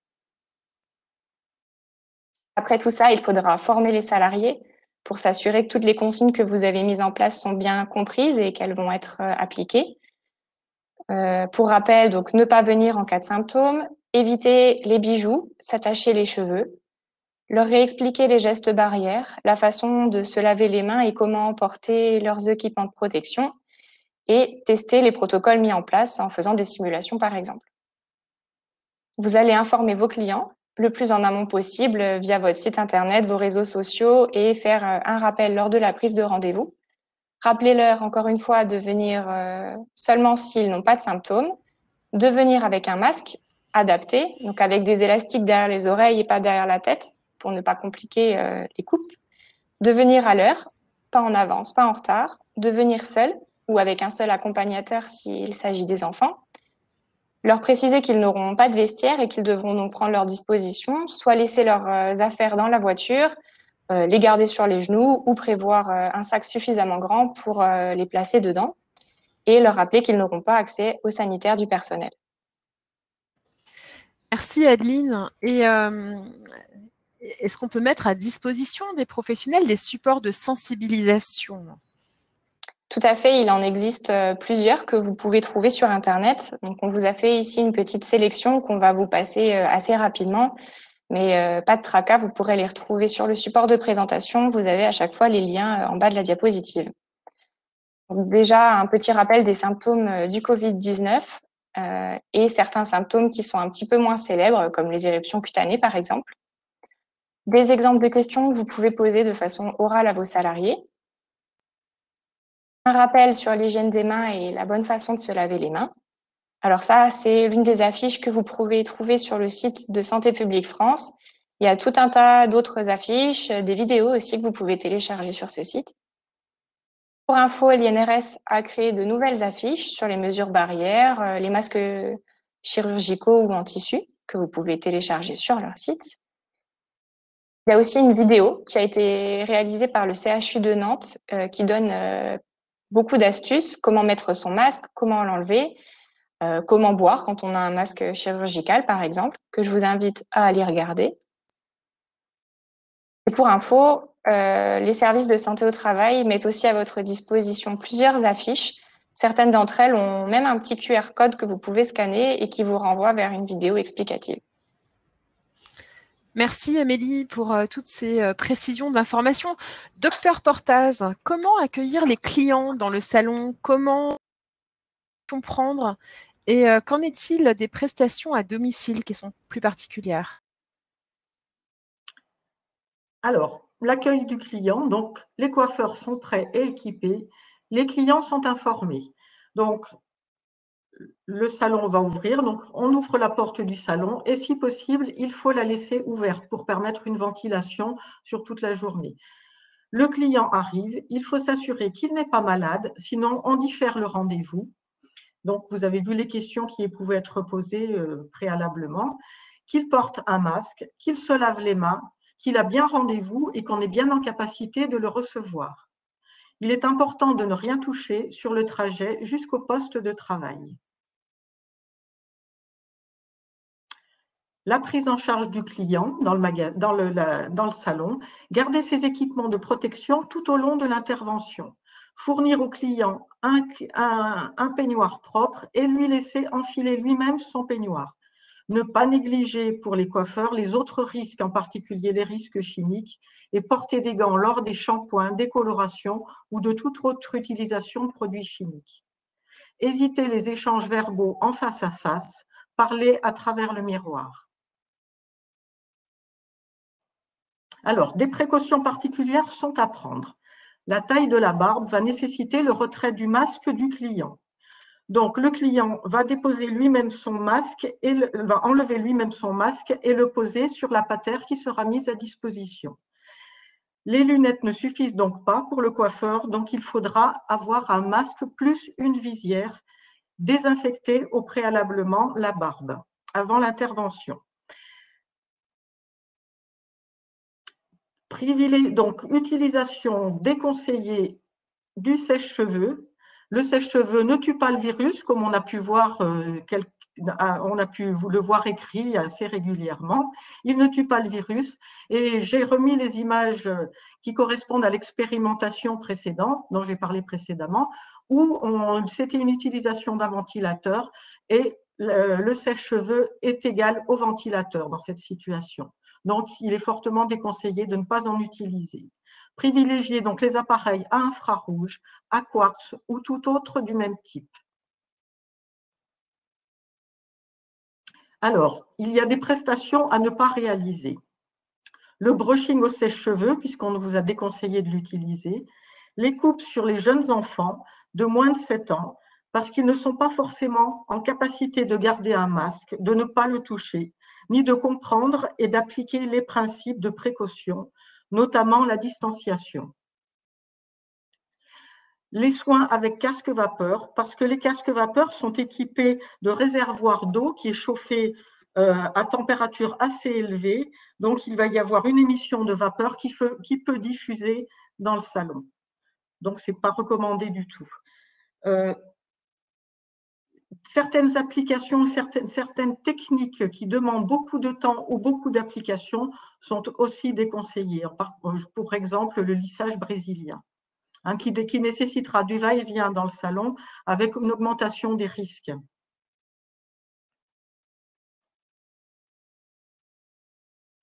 Après tout ça, il faudra former les salariés pour s'assurer que toutes les consignes que vous avez mises en place sont bien comprises et qu'elles vont être appliquées. Pour rappel, donc ne pas venir en cas de symptômes, éviter les bijoux, s'attacher les cheveux, leur réexpliquer les gestes barrières, la façon de se laver les mains et comment porter leurs équipements de protection, et tester les protocoles mis en place en faisant des simulations, par exemple. Vous allez informer vos clients le plus en amont possible via votre site internet, vos réseaux sociaux et faire un rappel lors de la prise de rendez-vous. Rappelez-leur encore une fois de venir seulement s'ils n'ont pas de symptômes, de venir avec un masque adapté, donc avec des élastiques derrière les oreilles et pas derrière la tête pour ne pas compliquer les coupes, de venir à l'heure, pas en avance, pas en retard, de venir seul ou avec un seul accompagnateur s'il s'agit des enfants, leur préciser qu'ils n'auront pas de vestiaire et qu'ils devront donc prendre leur disposition, soit laisser leurs affaires dans la voiture, les garder sur les genoux ou prévoir un sac suffisamment grand pour les placer dedans et leur rappeler qu'ils n'auront pas accès aux sanitaires du personnel. Merci Adeline. Et est-ce qu'on peut mettre à disposition des professionnels des supports de sensibilisation? Tout à fait, il en existe plusieurs que vous pouvez trouver sur Internet. Donc, on vous a fait ici une petite sélection qu'on va vous passer assez rapidement. Mais pas de tracas, vous pourrez les retrouver sur le support de présentation. Vous avez à chaque fois les liens en bas de la diapositive. Donc déjà, un petit rappel des symptômes du Covid-19 et certains symptômes qui sont un petit peu moins célèbres, comme les éruptions cutanées, par exemple. Des exemples de questions que vous pouvez poser de façon orale à vos salariés. Un rappel sur l'hygiène des mains et la bonne façon de se laver les mains. Alors ça, c'est l'une des affiches que vous pouvez trouver sur le site de Santé publique France. Il y a tout un tas d'autres affiches, des vidéos aussi que vous pouvez télécharger sur ce site. Pour info, l'INRS a créé de nouvelles affiches sur les mesures barrières, les masques chirurgicaux ou en tissu que vous pouvez télécharger sur leur site. Il y a aussi une vidéo qui a été réalisée par le CHU de Nantes qui donne beaucoup d'astuces, comment mettre son masque, comment l'enlever, comment boire quand on a un masque chirurgical, par exemple, que je vous invite à aller regarder. Et pour info, les services de santé au travail mettent aussi à votre disposition plusieurs affiches. Certaines d'entre elles ont même un petit QR code que vous pouvez scanner et qui vous renvoie vers une vidéo explicative. Merci Amélie pour toutes ces précisions d'information. Docteur Portaz, comment accueillir les clients dans le salon? Comment comprendre? Et qu'en est-il des prestations à domicile qui sont plus particulières? Alors, l'accueil du client, donc les coiffeurs sont prêts et équipés, les clients sont informés. Donc, le salon va ouvrir, donc on ouvre la porte du salon et si possible, il faut la laisser ouverte pour permettre une ventilation sur toute la journée. Le client arrive, il faut s'assurer qu'il n'est pas malade, sinon on diffère le rendez-vous. Donc, vous avez vu les questions qui pouvaient être posées préalablement, qu'il porte un masque, qu'il se lave les mains, qu'il a bien rendez-vous et qu'on est bien en capacité de le recevoir. Il est important de ne rien toucher sur le trajet jusqu'au poste de travail. La prise en charge du client dans le salon, garder ses équipements de protection tout au long de l'intervention, fournir au client un peignoir propre et lui laisser enfiler lui-même son peignoir. Ne pas négliger pour les coiffeurs les autres risques, en particulier les risques chimiques, et porter des gants lors des shampoings, des colorations ou de toute autre utilisation de produits chimiques. Éviter les échanges verbaux en face à face, parler à travers le miroir. Alors, des précautions particulières sont à prendre. La taille de la barbe va nécessiter le retrait du masque du client. Donc, le client va déposer lui-même son masque et va enlever lui-même son masque et le poser sur la patère qui sera mise à disposition. Les lunettes ne suffisent donc pas pour le coiffeur, donc il faudra avoir un masque plus une visière, désinfecter au préalablement la barbe avant l'intervention. Donc, utilisation déconseillée du sèche-cheveux. Le sèche-cheveux ne tue pas le virus, comme on a pu voir, le voir écrit assez régulièrement. Il ne tue pas le virus. Et j'ai remis les images qui correspondent à l'expérimentation précédente, dont j'ai parlé précédemment, où c'était une utilisation d'un ventilateur et le sèche-cheveux est égal au ventilateur dans cette situation. Donc, il est fortement déconseillé de ne pas en utiliser. Privilégier donc les appareils à infrarouge, à quartz ou tout autre du même type. Alors, il y a des prestations à ne pas réaliser. Le brushing au sèche-cheveux, puisqu'on vous a déconseillé de l'utiliser. les coupes sur les jeunes enfants de moins de 7 ans, parce qu'ils ne sont pas forcément en capacité de garder un masque, de ne pas le toucher, ni de comprendre et d'appliquer les principes de précaution, notamment la distanciation. Les soins avec casque vapeur, parce que les casques vapeur sont équipés de réservoirs d'eau qui est chauffé à température assez élevée, donc il va y avoir une émission de vapeur qui peut diffuser dans le salon. Donc, ce n'est pas recommandé du tout. Certaines applications, certaines techniques qui demandent beaucoup de temps ou beaucoup d'applications sont aussi déconseillées. Pour exemple, le lissage brésilien, hein, qui nécessitera du va-et-vient dans le salon avec une augmentation des risques.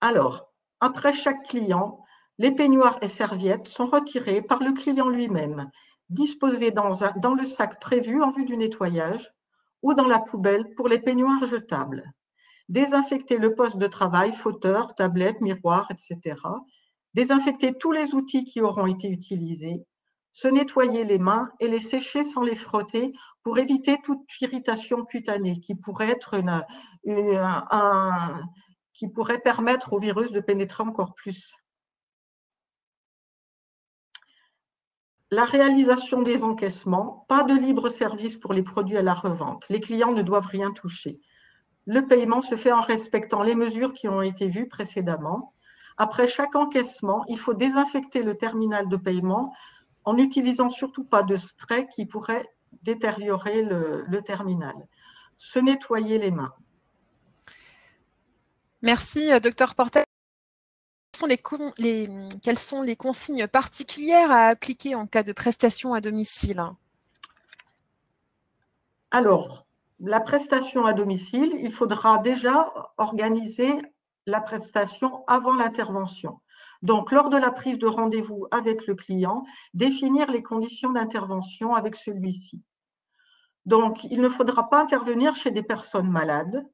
Alors, après chaque client, les peignoirs et serviettes sont retirés par le client lui-même, disposés dans le sac prévu en vue du nettoyage ou dans la poubelle pour les peignoirs jetables. Désinfecter le poste de travail, fauteuil, tablette, miroir, etc. Désinfecter tous les outils qui auront été utilisés. Se nettoyer les mains et les sécher sans les frotter pour éviter toute irritation cutanée qui pourrait qui pourrait permettre au virus de pénétrer encore plus. La réalisation des encaissements, pas de libre service pour les produits à la revente. Les clients ne doivent rien toucher. Le paiement se fait en respectant les mesures qui ont été vues précédemment. Après chaque encaissement, il faut désinfecter le terminal de paiement en n'utilisant surtout pas de spray qui pourrait détériorer le terminal. Se nettoyer les mains. Merci, Dr Portal. Quelles sont les consignes particulières à appliquer en cas de prestation à domicile? Alors, la prestation à domicile, il faudra déjà organiser la prestation avant l'intervention. Donc, lors de la prise de rendez-vous avec le client, définir les conditions d'intervention avec celui-ci. Donc, il ne faudra pas intervenir chez des personnes malades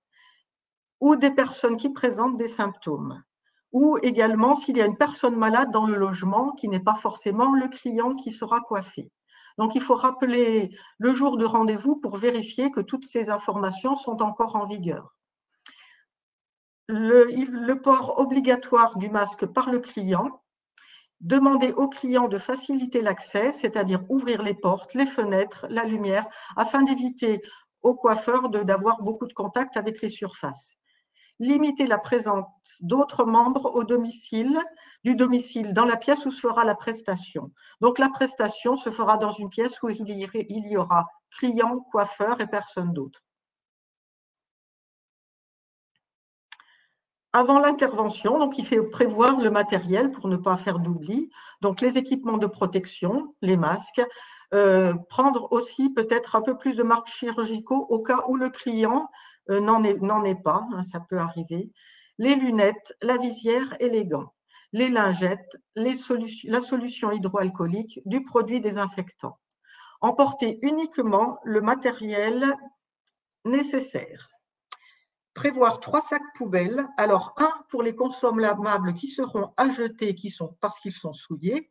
ou des personnes qui présentent des symptômes. Ou également s'il y a une personne malade dans le logement qui n'est pas forcément le client qui sera coiffé. Donc, il faut rappeler le jour de rendez-vous pour vérifier que toutes ces informations sont encore en vigueur. Le port obligatoire du masque par le client. Demander au client de faciliter l'accès, c'est-à-dire ouvrir les portes, les fenêtres, la lumière, afin d'éviter aux coiffeurs d'avoir beaucoup de contact avec les surfaces. Limiter la présence d'autres membres du domicile dans la pièce où se fera la prestation. Donc, la prestation se fera dans une pièce où il y aura client, coiffeur et personne d'autre. Avant l'intervention, donc il faut prévoir le matériel pour ne pas faire d'oubli. Donc, les équipements de protection, les masques, prendre aussi peut-être un peu plus de marques chirurgicaux au cas où le client n'en est pas, hein, ça peut arriver. Les lunettes, la visière et les gants. Les lingettes, la solution hydroalcoolique, du produit désinfectant. Emporter uniquement le matériel nécessaire. Prévoir 3 sacs poubelles. Alors, un pour les consommables qui seront à jeter parce qu'ils sont souillés,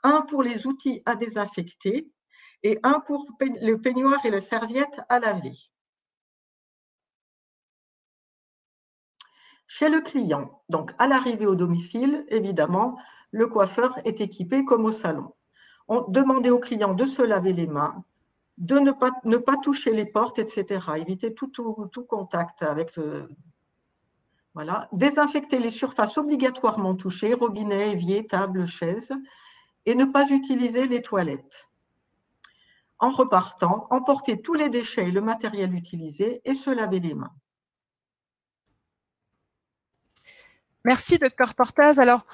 un pour les outils à désinfecter et un pour le peignoir et la serviette à laver. Chez le client, donc à l'arrivée au domicile, évidemment, le coiffeur est équipé comme au salon. Demandez au client de se laver les mains, de ne pas toucher les portes, etc. Éviter tout contact avec voilà. Désinfecter les surfaces obligatoirement touchées, robinet, évier, table, chaise, et ne pas utiliser les toilettes. En repartant, emporter tous les déchets et le matériel utilisé et se laver les mains. Merci, Dr Portaz. Alors,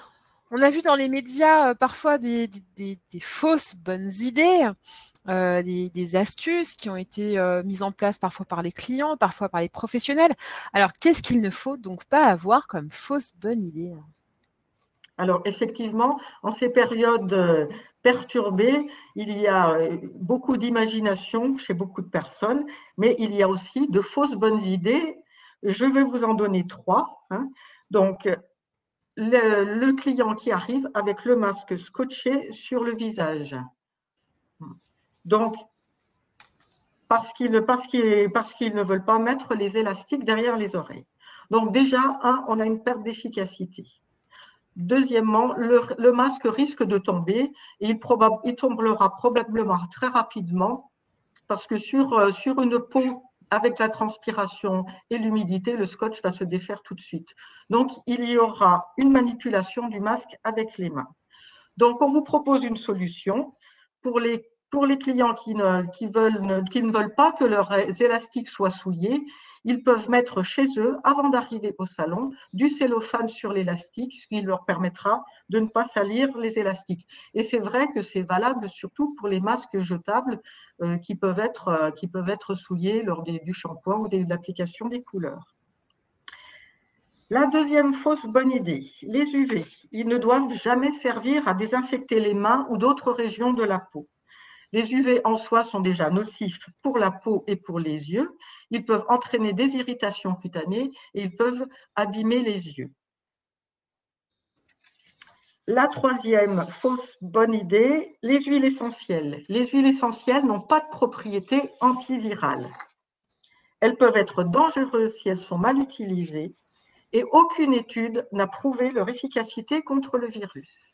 on a vu dans les médias parfois des fausses bonnes idées, des astuces qui ont été mises en place parfois par les clients, parfois par les professionnels. Alors, qu'est-ce qu'il ne faut donc pas avoir comme fausse bonne idée? Alors, effectivement, en ces périodes perturbées, il y a beaucoup d'imagination chez beaucoup de personnes, mais il y a aussi de fausses bonnes idées. Je vais vous en donner 3. Hein. Donc, le client qui arrive avec le masque scotché sur le visage. Donc, parce qu'ils ne veulent pas mettre les élastiques derrière les oreilles. Donc déjà, on a une perte d'efficacité. Deuxièmement, le masque risque de tomber et il tombera probablement très rapidement parce que sur une peau avec la transpiration et l'humidité, le scotch va se défaire tout de suite. Donc, il y aura une manipulation du masque avec les mains. Donc, on vous propose une solution pour les clients qui ne veulent pas que leurs élastiques soient souillés. Ils peuvent mettre chez eux, avant d'arriver au salon, du cellophane sur l'élastique, ce qui leur permettra de ne pas salir les élastiques. Et c'est vrai que c'est valable surtout pour les masques jetables qui peuvent être souillés lors du shampoing ou de l'application des couleurs. La deuxième fausse bonne idée, les UV. Ils ne doivent jamais servir à désinfecter les mains ou d'autres régions de la peau. Les UV en soi sont déjà nocifs pour la peau et pour les yeux. Ils peuvent entraîner des irritations cutanées et ils peuvent abîmer les yeux. La troisième fausse bonne idée, les huiles essentielles. Les huiles essentielles n'ont pas de propriétés antivirales. Elles peuvent être dangereuses si elles sont mal utilisées et aucune étude n'a prouvé leur efficacité contre le virus.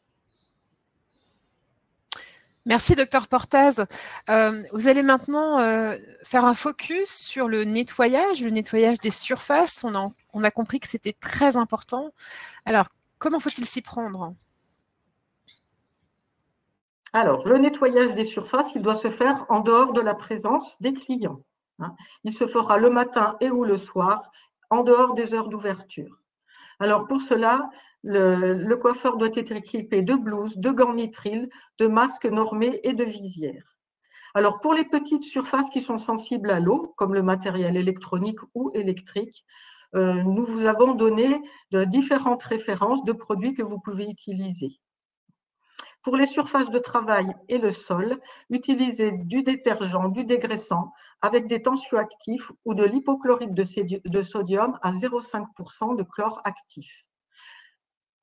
Merci, Dr Portaz. Vous allez maintenant faire un focus sur le nettoyage des surfaces. On a compris que c'était très important. Alors, comment faut-il s'y prendre? Alors, le nettoyage des surfaces, il doit se faire en dehors de la présence des clients. Il se fera le matin et ou le soir, en dehors des heures d'ouverture. Alors, pour cela, le coiffeur doit être équipé de blouses, de gants nitriles, de masques normés et de visières. Alors, pour les petites surfaces qui sont sensibles à l'eau, comme le matériel électronique ou électrique, nous vous avons donné différentes références de produits que vous pouvez utiliser. Pour les surfaces de travail et le sol, utilisez du détergent, du dégraissant avec des tensioactifs ou de l'hypochlorite de sodium à 0,5% de chlore actif.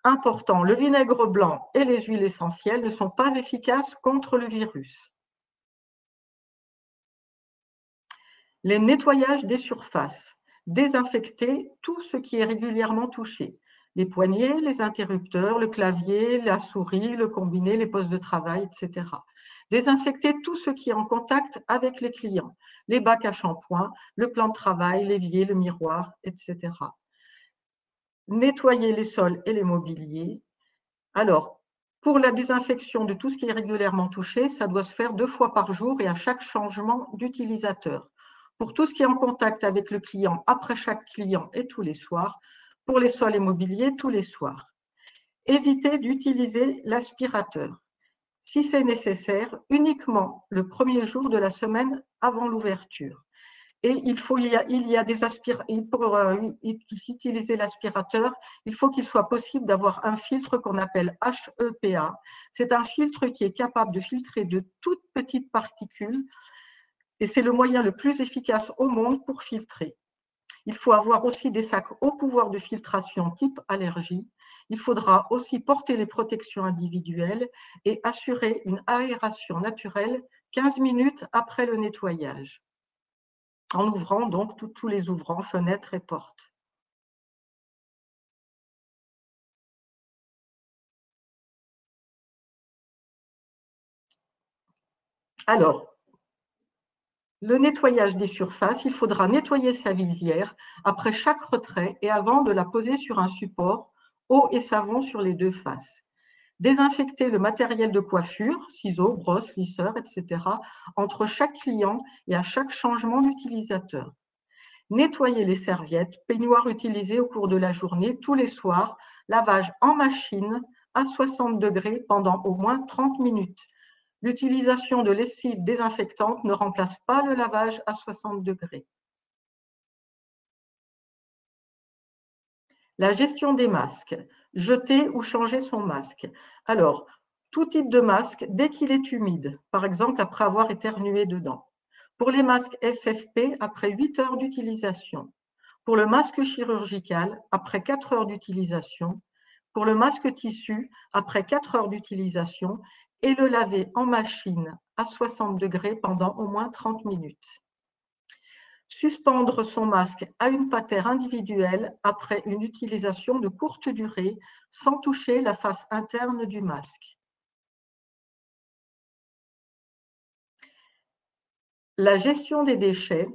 Important, le vinaigre blanc et les huiles essentielles ne sont pas efficaces contre le virus. Les nettoyages des surfaces. Désinfecter tout ce qui est régulièrement touché. Les poignées, les interrupteurs, le clavier, la souris, le combiné, les postes de travail, etc. Désinfecter tout ce qui est en contact avec les clients. Les bacs à shampoing, le plan de travail, l'évier, le miroir, etc. Nettoyer les sols et les mobiliers. Alors, pour la désinfection de tout ce qui est régulièrement touché, ça doit se faire 2 fois par jour et à chaque changement d'utilisateur. Pour tout ce qui est en contact avec le client, après chaque client et tous les soirs. Pour les sols et mobiliers, tous les soirs. Évitez d'utiliser l'aspirateur. Si c'est nécessaire, uniquement le premier jour de la semaine avant l'ouverture. Et pour utiliser l'aspirateur, il faut qu'il soit possible d'avoir un filtre qu'on appelle HEPA. C'est un filtre qui est capable de filtrer de toutes petites particules et c'est le moyen le plus efficace au monde pour filtrer. Il faut avoir aussi des sacs au pouvoir de filtration type allergie. Il faudra aussi porter les protections individuelles et assurer une aération naturelle 15 minutes après le nettoyage, en ouvrant donc tous les ouvrants, fenêtres et portes. Alors, le nettoyage des surfaces, il faudra nettoyer sa visière après chaque retrait et avant de la poser sur un support, eau et savon sur les 2 faces. Désinfecter le matériel de coiffure, ciseaux, brosses, lisseurs, etc., entre chaque client et à chaque changement d'utilisateur. Nettoyer les serviettes, peignoirs utilisés au cours de la journée, tous les soirs, lavage en machine à 60 degrés pendant au moins 30 minutes. L'utilisation de lessive désinfectante ne remplace pas le lavage à 60 degrés. La gestion des masques. Jeter ou changer son masque. Alors, tout type de masque dès qu'il est humide, par exemple après avoir éternué dedans. Pour les masques FFP, après 8 heures d'utilisation. Pour le masque chirurgical, après 4 heures d'utilisation. pour le masque tissu après 4 heures d'utilisation et le laver en machine à 60 degrés pendant au moins 30 minutes. Suspendre son masque à une patère individuelle après une utilisation de courte durée sans toucher la face interne du masque. La gestion des déchets.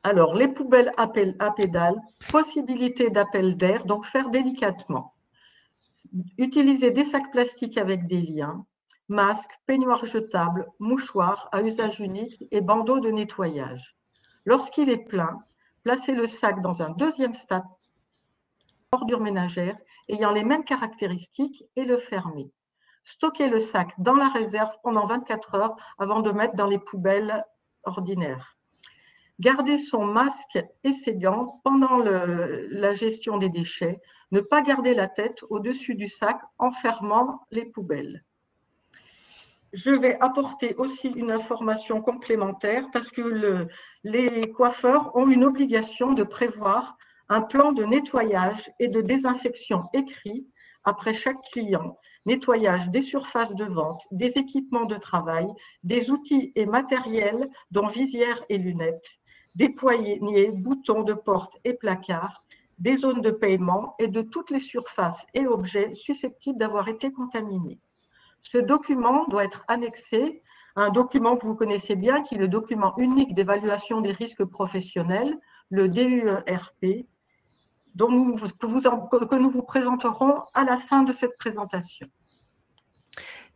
Alors, les poubelles à pédales, possibilité d'appel d'air, donc faire délicatement. Utiliser des sacs plastiques avec des liens, masques, peignoirs jetables, mouchoirs à usage unique et bandeaux de nettoyage. Lorsqu'il est plein, placez le sac dans un deuxième stade ordure ménagère ayant les mêmes caractéristiques et le fermer. Stockez le sac dans la réserve pendant 24 heures avant de mettre dans les poubelles ordinaires. Garder son masque et ses gants pendant la gestion des déchets. Ne pas garder la tête au-dessus du sac en fermant les poubelles. Je vais apporter aussi une information complémentaire parce que les coiffeurs ont une obligation de prévoir un plan de nettoyage et de désinfection écrit après chaque client. Nettoyage des surfaces de vente, des équipements de travail, des outils et matériels dont visières et lunettes, des poignées, boutons de porte et placards, des zones de paiement et de toutes les surfaces et objets susceptibles d'avoir été contaminés. Ce document doit être annexé à un document que vous connaissez bien, qui est le document unique d'évaluation des risques professionnels, le DUERP, que nous vous présenterons à la fin de cette présentation.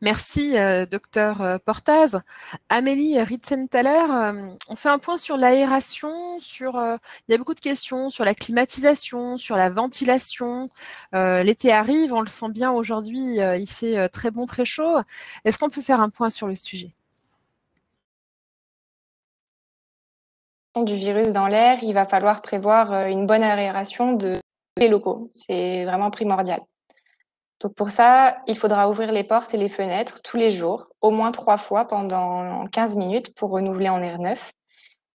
Merci, docteur Portaz. Amélie Ritzenthaler, on fait un point sur l'aération, il y a beaucoup de questions sur la climatisation, sur la ventilation. L'été arrive, on le sent bien aujourd'hui, il fait très bon, très chaud. Est-ce qu'on peut faire un point sur le sujet? Du virus dans l'air, il va falloir prévoir une bonne aération de les locaux. C'est vraiment primordial. Donc pour ça, il faudra ouvrir les portes et les fenêtres tous les jours, au moins 3 fois pendant 15 minutes pour renouveler en air neuf.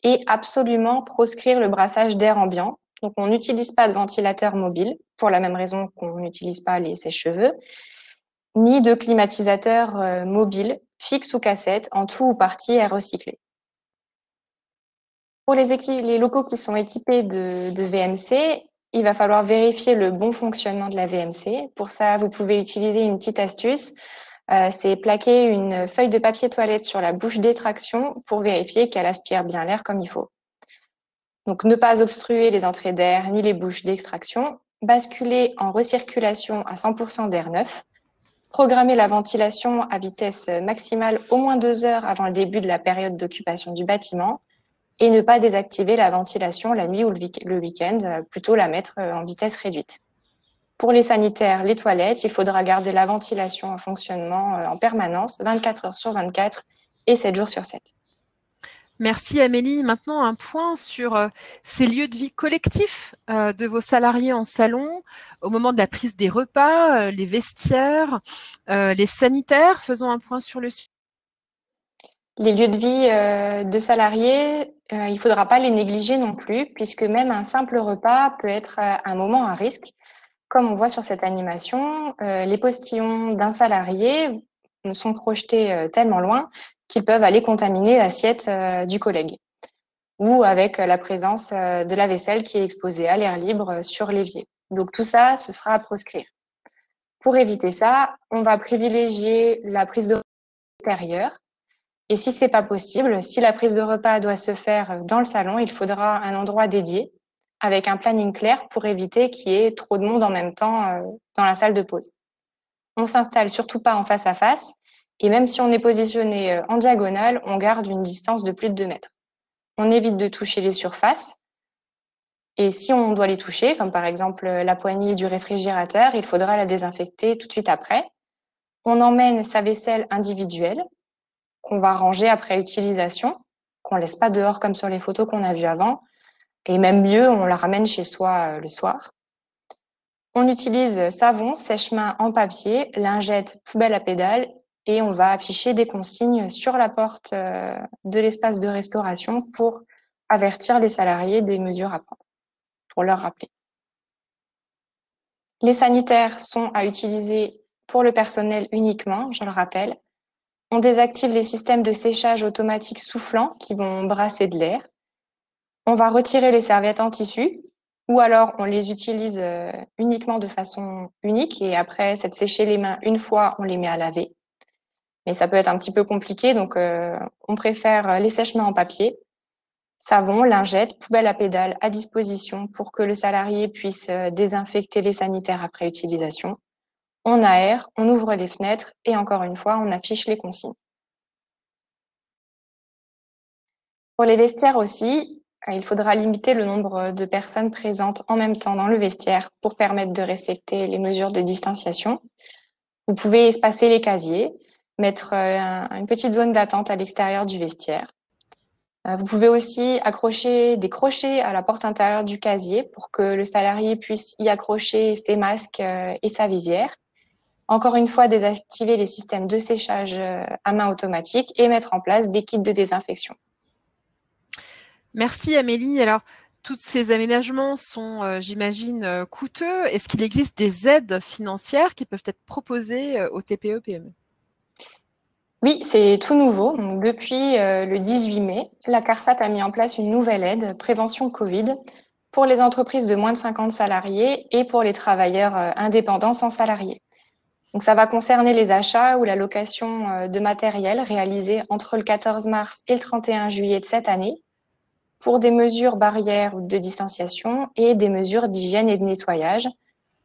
Et absolument proscrire le brassage d'air ambiant. Donc on n'utilise pas de ventilateur mobile, pour la même raison qu'on n'utilise pas les sèche-cheveux, ni de climatiseur mobile, fixe ou cassette, en tout ou partie air recyclé. Pour les locaux qui sont équipés de VMC, il va falloir vérifier le bon fonctionnement de la VMC. Pour ça, vous pouvez utiliser une petite astuce. C'est plaquer une feuille de papier toilette sur la bouche d'extraction pour vérifier qu'elle aspire bien l'air comme il faut. Donc, ne pas obstruer les entrées d'air ni les bouches d'extraction. Basculer en recirculation à 100% d'air neuf. Programmer la ventilation à vitesse maximale au moins 2 heures avant le début de la période d'occupation du bâtiment. Et ne pas désactiver la ventilation la nuit ou le week-end, plutôt la mettre en vitesse réduite. Pour les sanitaires, les toilettes, il faudra garder la ventilation en fonctionnement en permanence, 24 heures sur 24 et 7 jours sur 7. Merci Amélie. Maintenant, un point sur ces lieux de vie collectifs de vos salariés en salon, au moment de la prise des repas, les vestiaires, les sanitaires. Faisons un point sur le sujet. Les lieux de vie de salariés, il ne faudra pas les négliger non plus, puisque même un simple repas peut être un moment à risque. Comme on voit sur cette animation, les postillons d'un salarié sont projetés tellement loin qu'ils peuvent aller contaminer l'assiette du collègue, ou avec la présence de la vaisselle qui est exposée à l'air libre sur l'évier. Donc tout ça, ce sera à proscrire. Pour éviter ça, on va privilégier la prise de repas extérieure. Et si c'est pas possible, si la prise de repas doit se faire dans le salon, il faudra un endroit dédié avec un planning clair pour éviter qu'il y ait trop de monde en même temps dans la salle de pause. On s'installe surtout pas en face à face et même si on est positionné en diagonale, on garde une distance de plus de 2 mètres. On évite de toucher les surfaces et si on doit les toucher, comme par exemple la poignée du réfrigérateur, il faudra la désinfecter tout de suite après. On emmène sa vaisselle individuelle qu'on va ranger après utilisation, qu'on laisse pas dehors comme sur les photos qu'on a vues avant. Et même mieux, on la ramène chez soi le soir. On utilise savon, sèche-main en papier, lingette, poubelle à pédales et on va afficher des consignes sur la porte de l'espace de restauration pour avertir les salariés des mesures à prendre, pour leur rappeler. Les sanitaires sont à utiliser pour le personnel uniquement, je le rappelle. On désactive les systèmes de séchage automatique soufflant qui vont brasser de l'air. On va retirer les serviettes en tissu ou alors on les utilise uniquement de façon unique et après s'être séché les mains une fois, on les met à laver. Mais ça peut être un petit peu compliqué, donc on préfère les sèche-mains en papier. Savon, lingette, poubelle à pédales à disposition pour que le salarié puisse désinfecter les sanitaires après utilisation. On aère, on ouvre les fenêtres et encore une fois, on affiche les consignes. Pour les vestiaires aussi, il faudra limiter le nombre de personnes présentes en même temps dans le vestiaire pour permettre de respecter les mesures de distanciation. Vous pouvez espacer les casiers, mettre une petite zone d'attente à l'extérieur du vestiaire. Vous pouvez aussi accrocher des crochets à la porte intérieure du casier pour que le salarié puisse y accrocher ses masques et sa visière. Encore une fois, désactiver les systèmes de séchage à main automatique et mettre en place des kits de désinfection. Merci Amélie. Alors, tous ces aménagements sont, j'imagine, coûteux. Est-ce qu'il existe des aides financières qui peuvent être proposées aux TPE-PME? Oui, c'est tout nouveau. Donc, depuis le 18 mai, la CARSAT a mis en place une nouvelle aide prévention Covid pour les entreprises de moins de 50 salariés et pour les travailleurs indépendants sans salariés. Donc, ça va concerner les achats ou la location de matériel réalisés entre le 14 mars et le 31 juillet de cette année pour des mesures barrières ou de distanciation et des mesures d'hygiène et de nettoyage,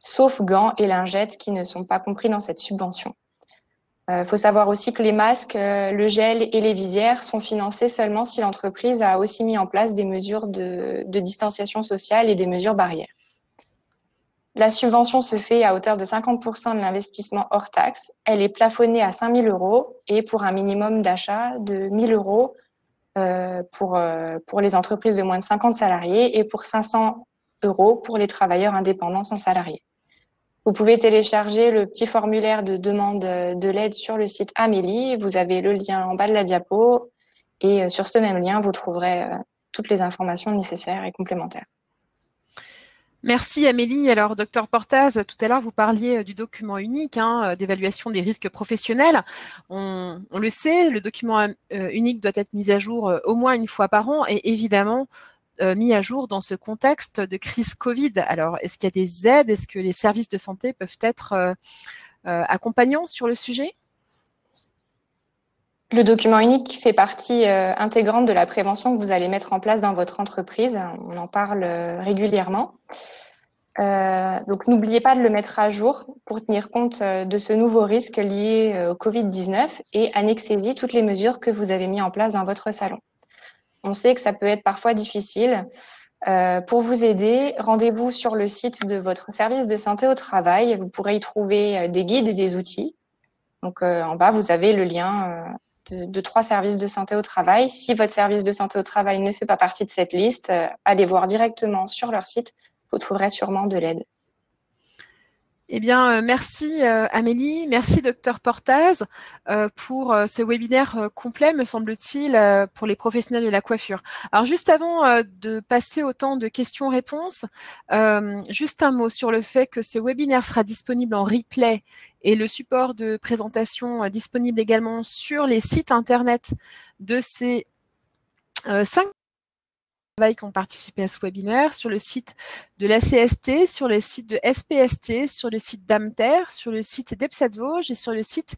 sauf gants et lingettes qui ne sont pas compris dans cette subvention. Faut savoir aussi que les masques, le gel et les visières sont financés seulement si l'entreprise a aussi mis en place des mesures de distanciation sociale et des mesures barrières. La subvention se fait à hauteur de 50% de l'investissement hors taxe. Elle est plafonnée à 5 000 € et pour un minimum d'achat de 1 000 € pour les entreprises de moins de 50 salariés et pour 500 € pour les travailleurs indépendants sans salariés. Vous pouvez télécharger le petit formulaire de demande de l'aide sur le site Amélie. Vous avez le lien en bas de la diapo et sur ce même lien, vous trouverez toutes les informations nécessaires et complémentaires. Merci Amélie. Alors, Dr Portaz, tout à l'heure, vous parliez du document unique d'évaluation des risques professionnels. On le sait, le document unique doit être mis à jour au moins une fois par an et évidemment mis à jour dans ce contexte de crise Covid. Alors, est-ce qu'il y a des aides? Est-ce que les services de santé peuvent être accompagnants sur le sujet? Le document unique fait partie intégrante de la prévention que vous allez mettre en place dans votre entreprise. On en parle régulièrement. Donc, n'oubliez pas de le mettre à jour pour tenir compte de ce nouveau risque lié au Covid-19 et annexez-y toutes les mesures que vous avez mises en place dans votre salon. On sait que ça peut être parfois difficile. Pour vous aider, rendez-vous sur le site de votre service de santé au travail. Vous pourrez y trouver des guides et des outils. Donc, en bas, vous avez le lien de 3 services de santé au travail. Si votre service de santé au travail ne fait pas partie de cette liste, allez voir directement sur leur site. Vous trouverez sûrement de l'aide. Eh bien, merci Amélie, merci Dr Portaz pour ce webinaire complet, me semble-t-il, pour les professionnels de la coiffure. Alors, juste avant de passer au temps de questions-réponses, juste un mot sur le fait que ce webinaire sera disponible en replay et le support de présentation disponible également sur les sites internet de ces 5 qui ont participé à ce webinaire, sur le site de la CST, sur le site de SPST, sur le site d'Amter, sur le site d'EPSAT Vosges et sur le site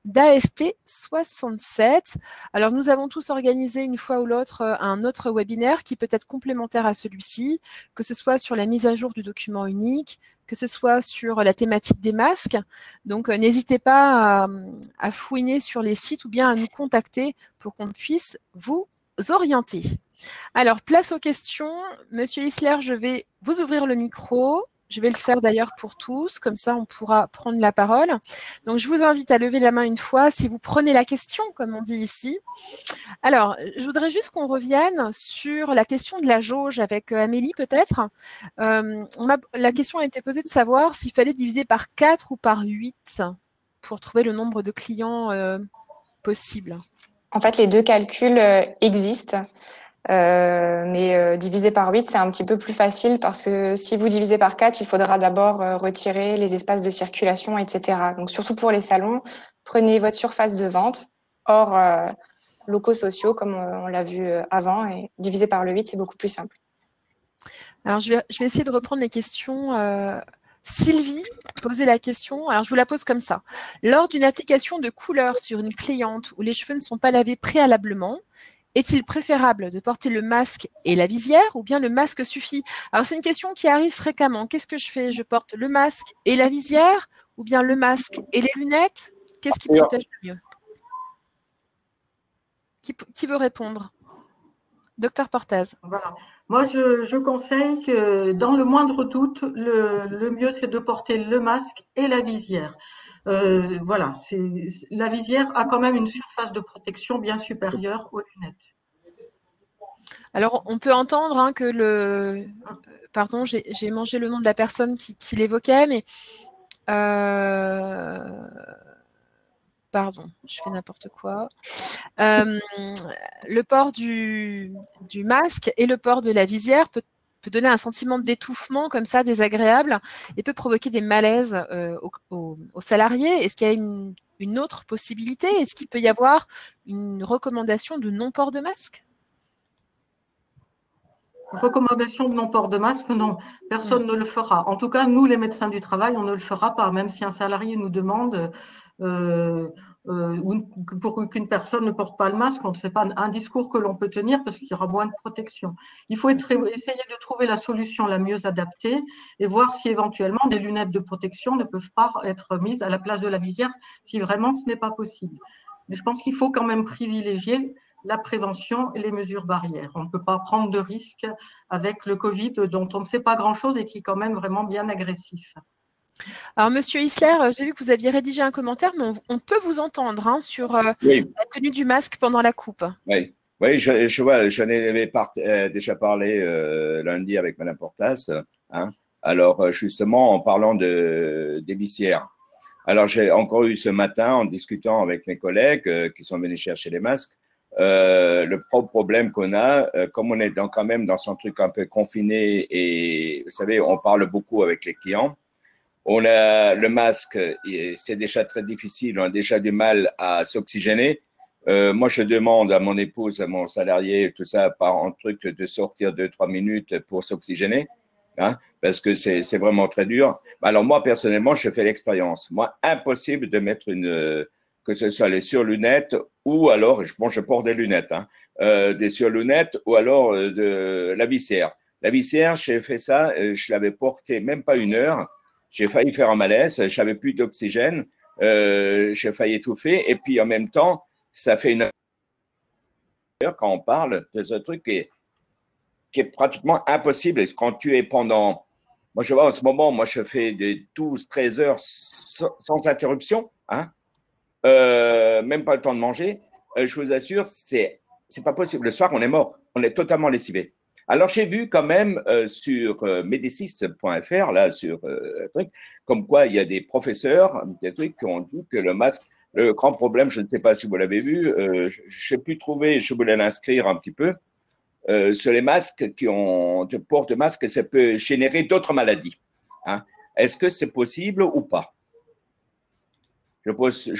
d'AST 67. Alors, nous avons tous organisé une fois ou l'autre un autre webinaire qui peut être complémentaire à celui-ci, que ce soit sur la mise à jour du document unique, que ce soit sur la thématique des masques. Donc, n'hésitez pas à fouiner sur les sites ou bien à nous contacter pour qu'on puisse vous orienter. Alors, place aux questions. Monsieur Isler, je vais vous ouvrir le micro. Je vais le faire d'ailleurs pour tous, comme ça on pourra prendre la parole. Donc, je vous invite à lever la main une fois si vous prenez la question, comme on dit ici. Alors, je voudrais juste qu'on revienne sur la question de la jauge avec Amélie peut-être. La question a été posée de savoir s'il fallait diviser par 4 ou par 8 pour trouver le nombre de clients possible. En fait, les deux calculs existent. Mais diviser par 8, c'est un petit peu plus facile parce que si vous divisez par 4, il faudra d'abord retirer les espaces de circulation, etc. Donc, surtout pour les salons, prenez votre surface de vente hors locaux sociaux, comme on l'a vu avant, et diviser par le 8, c'est beaucoup plus simple. Alors, je vais essayer de reprendre les questions. Sylvie posait la question, alors je vous la pose comme ça. Lors d'une application de couleur sur une cliente où les cheveux ne sont pas lavés préalablement, est-il préférable de porter le masque et la visière ou bien le masque suffit? Alors, c'est une question qui arrive fréquemment. Qu'est-ce que je fais? Je porte le masque et la visière ou bien le masque et les lunettes? Qu'est-ce qui protège le mieux? Qui veut répondre? Docteur Portez. Voilà. Moi, je conseille que dans le moindre doute, le mieux, c'est de porter le masque et la visière. Voilà, la visière a quand même une surface de protection bien supérieure aux lunettes. Alors, on peut entendre hein, que le… Pardon, j'ai mangé le nom de la personne qui l'évoquait, mais… Pardon, je fais n'importe quoi. Le port du masque et le port de la visière peut donner un sentiment d'étouffement comme ça, désagréable, et peut provoquer des malaises aux salariés. Est-ce qu'il y a une autre possibilité? Est-ce qu'il peut y avoir une recommandation de non-port de masque? Recommandation de non-port de masque, non, personne ne le fera. En tout cas, nous, les médecins du travail, on ne le fera pas, même si un salarié nous demande pour qu'une personne ne porte pas le masque, on ne sait pas un discours que l'on peut tenir parce qu'il y aura moins de protection. Il faut essayer de trouver la solution la mieux adaptée et voir si éventuellement des lunettes de protection ne peuvent pas être mises à la place de la visière si vraiment ce n'est pas possible. Mais je pense qu'il faut quand même privilégier la prévention et les mesures barrières. On ne peut pas prendre de risques avec le Covid dont on ne sait pas grand-chose et qui est quand même vraiment bien agressif. Alors, Monsieur Isler, j'ai vu que vous aviez rédigé un commentaire, mais on peut vous entendre hein, sur la tenue du masque pendant la coupe. Oui, oui, je vois, j'en avais déjà parlé lundi avec Madame Portas. Hein. Alors, justement, en parlant des visières. Alors, j'ai encore eu ce matin, en discutant avec mes collègues qui sont venus chercher les masques, le problème qu'on a, comme on est quand même dans un truc un peu confiné et, vous savez, on parle beaucoup avec les clients. On a le masque, c'est déjà très difficile, on a déjà du mal à s'oxygéner. Moi, je demande à mon épouse, à mon salarié, tout ça, par un truc de sortir 2-3 minutes pour s'oxygéner, hein, parce que c'est vraiment très dur. Alors moi, personnellement, je fais l'expérience. Moi, impossible de mettre que ce soit les surlunettes ou alors, je porte des lunettes, hein, des surlunettes ou alors de la visière. La visière, j'ai fait ça, je l'avais porté même pas 1 heure. J'ai failli faire un malaise, j'avais plus d'oxygène, j'ai failli étouffer. Et puis en même temps, ça fait 1 heure quand on parle de ce truc qui est pratiquement impossible. Quand tu es pendant, moi je vois en ce moment, moi je fais des 12-13 heures sans interruption, hein, même pas le temps de manger. Je vous assure, c'est pas possible. Le soir, on est mort, on est totalement lessivé. Alors, j'ai vu quand même sur Médicis.fr, là, sur truc, comme quoi il y a des professeurs, des trucs qui ont dit que le masque, le grand problème, je ne sais pas si vous l'avez vu, je n'ai pu trouver, je voulais l'inscrire un petit peu, sur les masques qui ont de port de masque, ça peut générer d'autres maladies. Hein. Est-ce que c'est possible ou pas? Je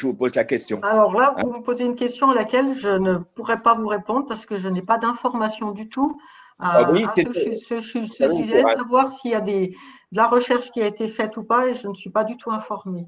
vous pose la question. Alors là, vous me posez une question à laquelle je ne pourrais pas vous répondre parce que je n'ai pas d'informations du tout à ce sujet, savoir s'il y a de la recherche qui a été faite ou pas, et je ne suis pas du tout informée.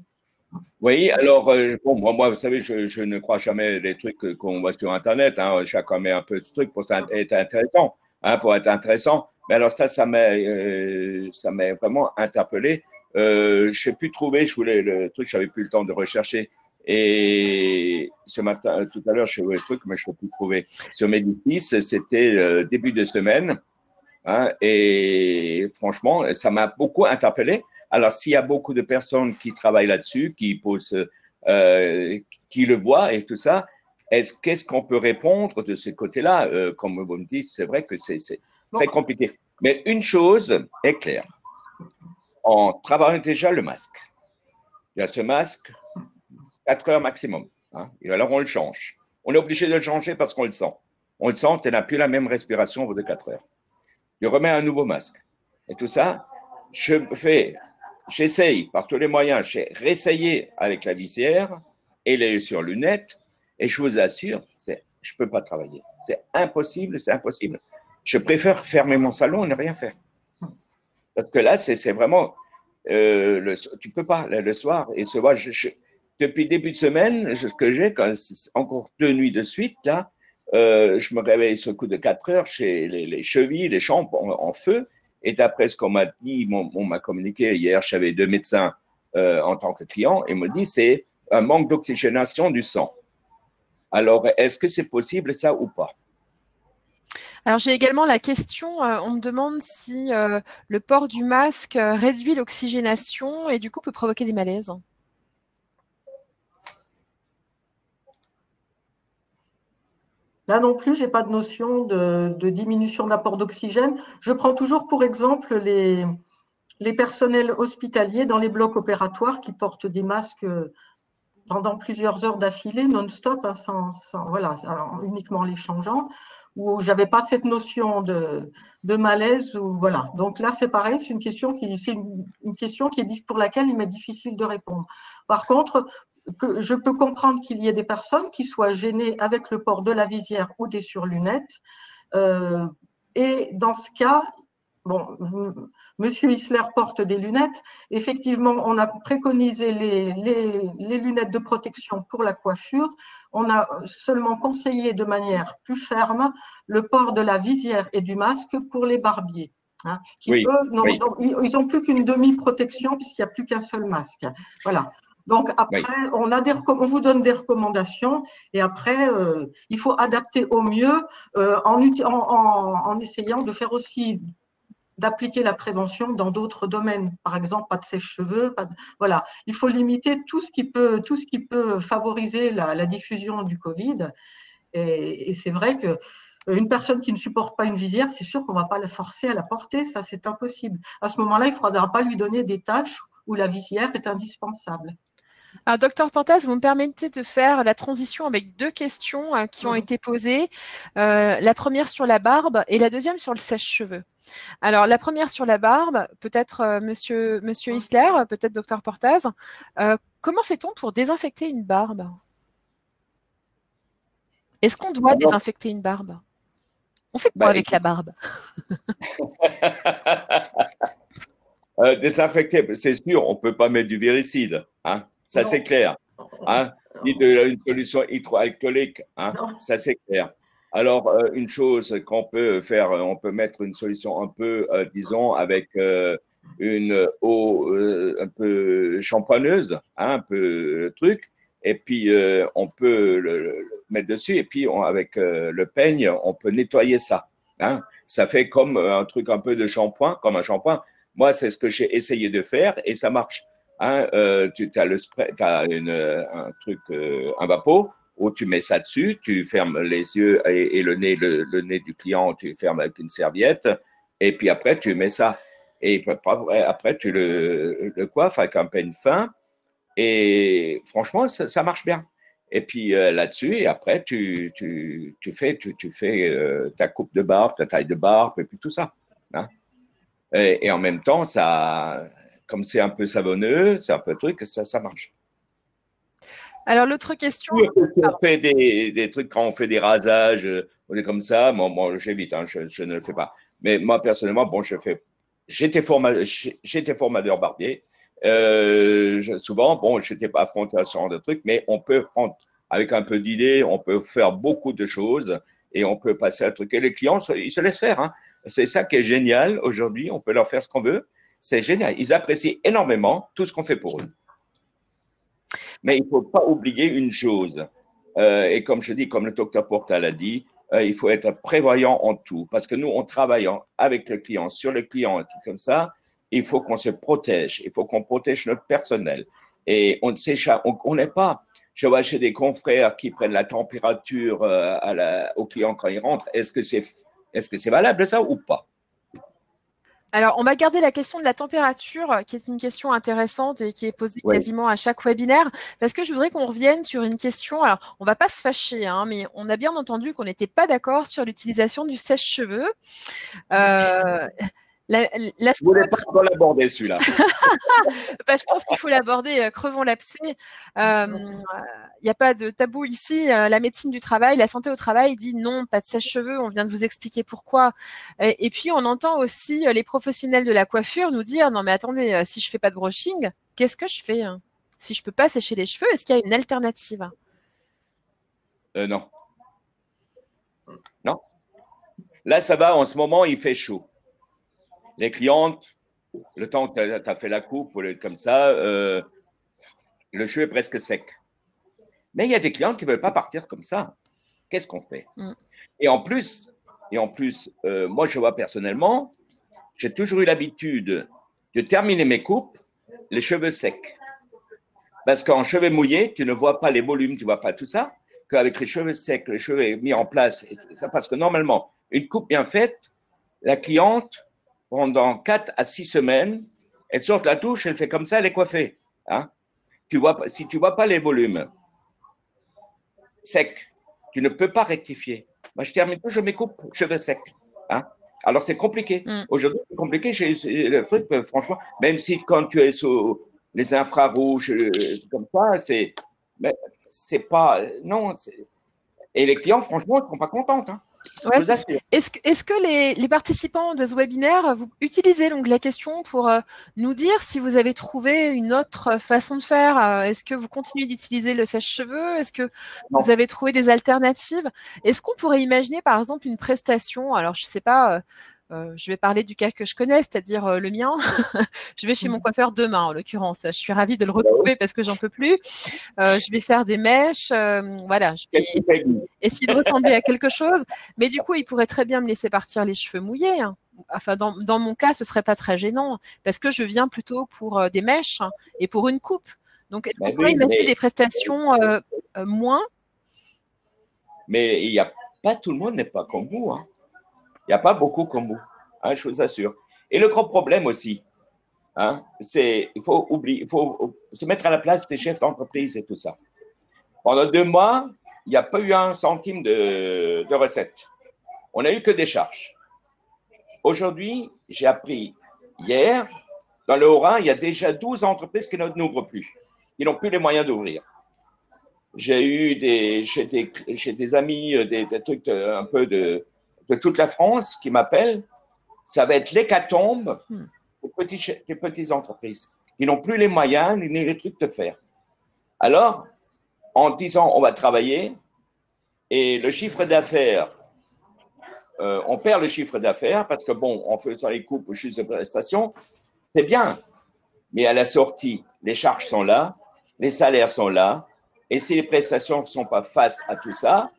Oui, alors, bon, moi, vous savez, je ne crois jamais les trucs qu'on voit sur Internet. Hein, chacun met un peu de trucs pour être intéressant, hein, pour être intéressant. Mais alors ça m'a vraiment interpellé. Je n'ai pu trouver, je voulais le truc, j'avais plus le temps de rechercher. Et ce matin, tout à l'heure, je trouvais le truc, mais je ne peux plus trouver. Sur Médicis, c'était début de semaine. Hein, et franchement, ça m'a beaucoup interpellé. Alors, s'il y a beaucoup de personnes qui travaillent là-dessus, qui le voient et tout ça, qu'est-ce qu'on peut répondre de ce côté-là? Comme vous me dites, c'est vrai que c'est très compliqué. Mais une chose est claire. On travaille déjà le masque. Il y a ce masque, 4 heures maximum. Hein, et alors, on le change. On est obligé de le changer parce qu'on le sent. on le sent, tu n'as plus la même respiration au bout de 4 heures. Tu remets un nouveau masque. Et tout ça, j'essaye par tous les moyens, j'ai réessayé avec la visière et les surlunettes, et je vous assure, je ne peux pas travailler. C'est impossible, c'est impossible. Je préfère fermer mon salon et ne rien faire. Parce que là, c'est vraiment, tu ne peux pas, le soir, et ce soir, depuis début de semaine, ce que j'ai, encore 2 nuits de suite, là, je me réveille sur le coup de 4 heures chez les chevilles, les jambes en feu. Et d'après ce qu'on m'a dit, on m'a communiqué hier, j'avais 2 médecins en tant que clients, et me dit c'est un manque d'oxygénation du sang. Alors, est-ce que c'est possible ça ou pas? Alors, j'ai également la question, on me demande si le port du masque réduit l'oxygénation et du coup peut provoquer des malaises. Là non plus, je n'ai pas de notion de diminution d'apport d'oxygène. Je prends toujours pour exemple les personnels hospitaliers dans les blocs opératoires qui portent des masques pendant plusieurs heures d'affilée, non-stop, hein, voilà, uniquement les changeant, où j'avais pas cette notion de malaise. Voilà. Donc là, c'est pareil, c'est une question pour laquelle il m'est difficile de répondre. Par contre, je peux comprendre qu'il y ait des personnes qui soient gênées avec le port de la visière ou des surlunettes. Et dans ce cas, bon, Monsieur Isler porte des lunettes. Effectivement, on a préconisé les lunettes de protection pour la coiffure. On a seulement conseillé de manière plus ferme le port de la visière et du masque pour les barbiers. Hein, oui, ils n'ont plus qu'une demi-protection puisqu'il n'y a plus qu'un seul masque. Voilà. Donc après, on vous donne des recommandations et après, il faut adapter au mieux en essayant de faire aussi d'appliquer la prévention dans d'autres domaines. Par exemple, pas de sèche-cheveux. Voilà. Il faut limiter tout ce qui peut favoriser la diffusion du Covid. Et c'est vrai qu'une personne qui ne supporte pas une visière, c'est sûr qu'on ne va pas la forcer à la porter. Ça, c'est impossible. À ce moment-là, il ne faudra pas lui donner des tâches où la visière est indispensable. Alors, docteur Portas, vous me permettez de faire la transition avec 2 questions qui ont été posées. La première sur la barbe et la deuxième sur le sèche-cheveux. Alors, la première sur la barbe, peut-être monsieur Isler, peut-être docteur Portas. Comment fait-on pour désinfecter une barbe? Est-ce qu'on doit désinfecter une barbe? On fait quoi avec la barbe? Désinfecter, c'est sûr, on ne peut pas mettre du viricide. Hein, ça, c'est clair. Hein, ni une solution hydroalcoolique. Hein, ça, c'est clair. Alors, une chose qu'on peut faire, on peut mettre une solution un peu, disons, avec une eau un peu shampoineuse, hein, un peu truc, et puis on peut le mettre dessus, et puis avec le peigne, on peut nettoyer ça. Hein. Ça fait comme un truc un peu de shampoing, comme un shampoing. Moi, c'est ce que j'ai essayé de faire et ça marche. Hein, tu as le spray, tu as un truc, un vapeau, où tu mets ça dessus, tu fermes les yeux et le nez du client, tu fermes avec une serviette, et puis après, tu mets ça. Et après, tu le coiffes avec un peigne fin, et franchement, ça marche bien. Et puis là-dessus, et après, tu fais ta coupe de barbe, ta taille de barbe, et puis tout ça. Hein. Et en même temps, ça, comme c'est un peu savonneux, c'est un peu truc, ça marche. Alors, l'autre question… On fait des trucs quand on fait des rasages, on est comme ça. Moi j'évite, hein, je ne le fais pas. Mais moi, personnellement, bon, j'étais formateur barbier. Souvent, bon, je n'étais pas affronté à ce genre de trucs, mais on peut prendre, avec un peu d'idées, on peut faire beaucoup de choses et on peut passer à un truc. Et les clients, ils se laissent faire. Hein. C'est ça qui est génial aujourd'hui. On peut leur faire ce qu'on veut. C'est génial. Ils apprécient énormément tout ce qu'on fait pour eux. Mais il ne faut pas oublier une chose. Et comme je dis, comme le docteur Portal a dit, il faut être prévoyant en tout. Parce que nous, on travaille avec le client, sur le client, et tout comme ça. Il faut qu'on se protège. Il faut qu'on protège notre personnel. Et on n'est pas… Je vois chez des confrères qui prennent la température au client quand il rentre. Est-ce que c'est valable ça ou pas? Alors, on va garder la question de la température, qui est une question intéressante et qui est posée Oui. quasiment à chaque webinaire, parce que je voudrais qu'on revienne sur une question. Alors, on ne va pas se fâcher, hein, mais on a bien entendu qu'on n'était pas d'accord sur l'utilisation du sèche-cheveux. Je ne voulais pas encore l'aborder, celui-là. Je pense qu'il faut l'aborder, crevons l'abcès. Il n'y a pas de tabou ici. La médecine du travail, la santé au travail dit non, pas de sèche-cheveux. On vient de vous expliquer pourquoi. Et puis, on entend aussi les professionnels de la coiffure nous dire non, mais attendez, si je ne fais pas de brushing, qu'est-ce que je fais hein? Si je ne peux pas sécher les cheveux, est-ce qu'il y a une alternative? Non. Non. Là, ça va. En ce moment, il fait chaud. Les clientes, le temps que tu as fait la coupe comme ça, le cheveu est presque sec. Mais il y a des clientes qui ne veulent pas partir comme ça. Qu'est-ce qu'on fait? Et en plus, moi, je vois personnellement, j'ai toujours eu l'habitude de terminer mes coupes les cheveux secs. Parce qu'en cheveux mouillés, tu ne vois pas les volumes, tu ne vois pas tout ça. Qu'avec les cheveux secs, les cheveux mis en place, parce que normalement, une coupe bien faite, la cliente, pendant 4 à 6 semaines, elle sort de la douche, elle fait comme ça, elle est coiffée. Hein? Si tu ne vois pas les volumes secs, tu ne peux pas rectifier. Moi, je termine toujours mes coupes cheveux secs. Hein? Alors, c'est compliqué. Aujourd'hui, c'est compliqué. Le truc, franchement, même si quand tu es sous les infrarouges, comme ça, c'est pas. Non. Et les clients, franchement, ils ne sont pas contents. Hein? Ouais, est-ce que les participants de ce webinaire, vous utilisez donc la question pour nous dire si vous avez trouvé une autre façon de faire? Est-ce que vous continuez d'utiliser le sèche-cheveux? Est-ce que vous avez trouvé des alternatives? Est-ce qu'on pourrait imaginer, par exemple, une prestation? Alors, je ne sais pas, je vais parler du cas que je connais, c'est-à-dire le mien. Je vais chez mon coiffeur demain, en l'occurrence. Je suis ravie de le retrouver parce que j'en peux plus. Je vais faire des mèches. Voilà, je vais essayer de ressembler à quelque chose. Mais du coup, il pourrait très bien me laisser partir les cheveux mouillés. Hein. Enfin, dans mon cas, ce serait pas très gênant parce que je viens plutôt pour des mèches et pour une coupe. Donc, est-ce qu'on pourrait imaginer des prestations moins? Mais il y a pas tout le monde n'est pas comme vous. Hein. Il n'y a pas beaucoup comme vous, hein, je vous assure. Et le gros problème aussi, hein, c'est il faut se mettre à la place des chefs d'entreprise et tout ça. Pendant 2 mois, il n'y a pas eu 1 centime de recette. On n'a eu que des charges. Aujourd'hui, j'ai appris hier, dans le Haut-Rhin, il y a déjà 12 entreprises qui n'ouvrent plus. Ils n'ont plus les moyens d'ouvrir. J'ai eu chez des amis, des trucs un peu de toute la France qui m'appellent. Ça va être l'hécatombe des petites entreprises qui n'ont plus les moyens ni les trucs de faire. Alors, en disant on va travailler et le chiffre d'affaires, on perd le chiffre d'affaires parce que bon, en faisant les coupes juste de prestations, c'est bien. Mais à la sortie, les charges sont là, les salaires sont là. Et si les prestations ne sont pas face à tout ça,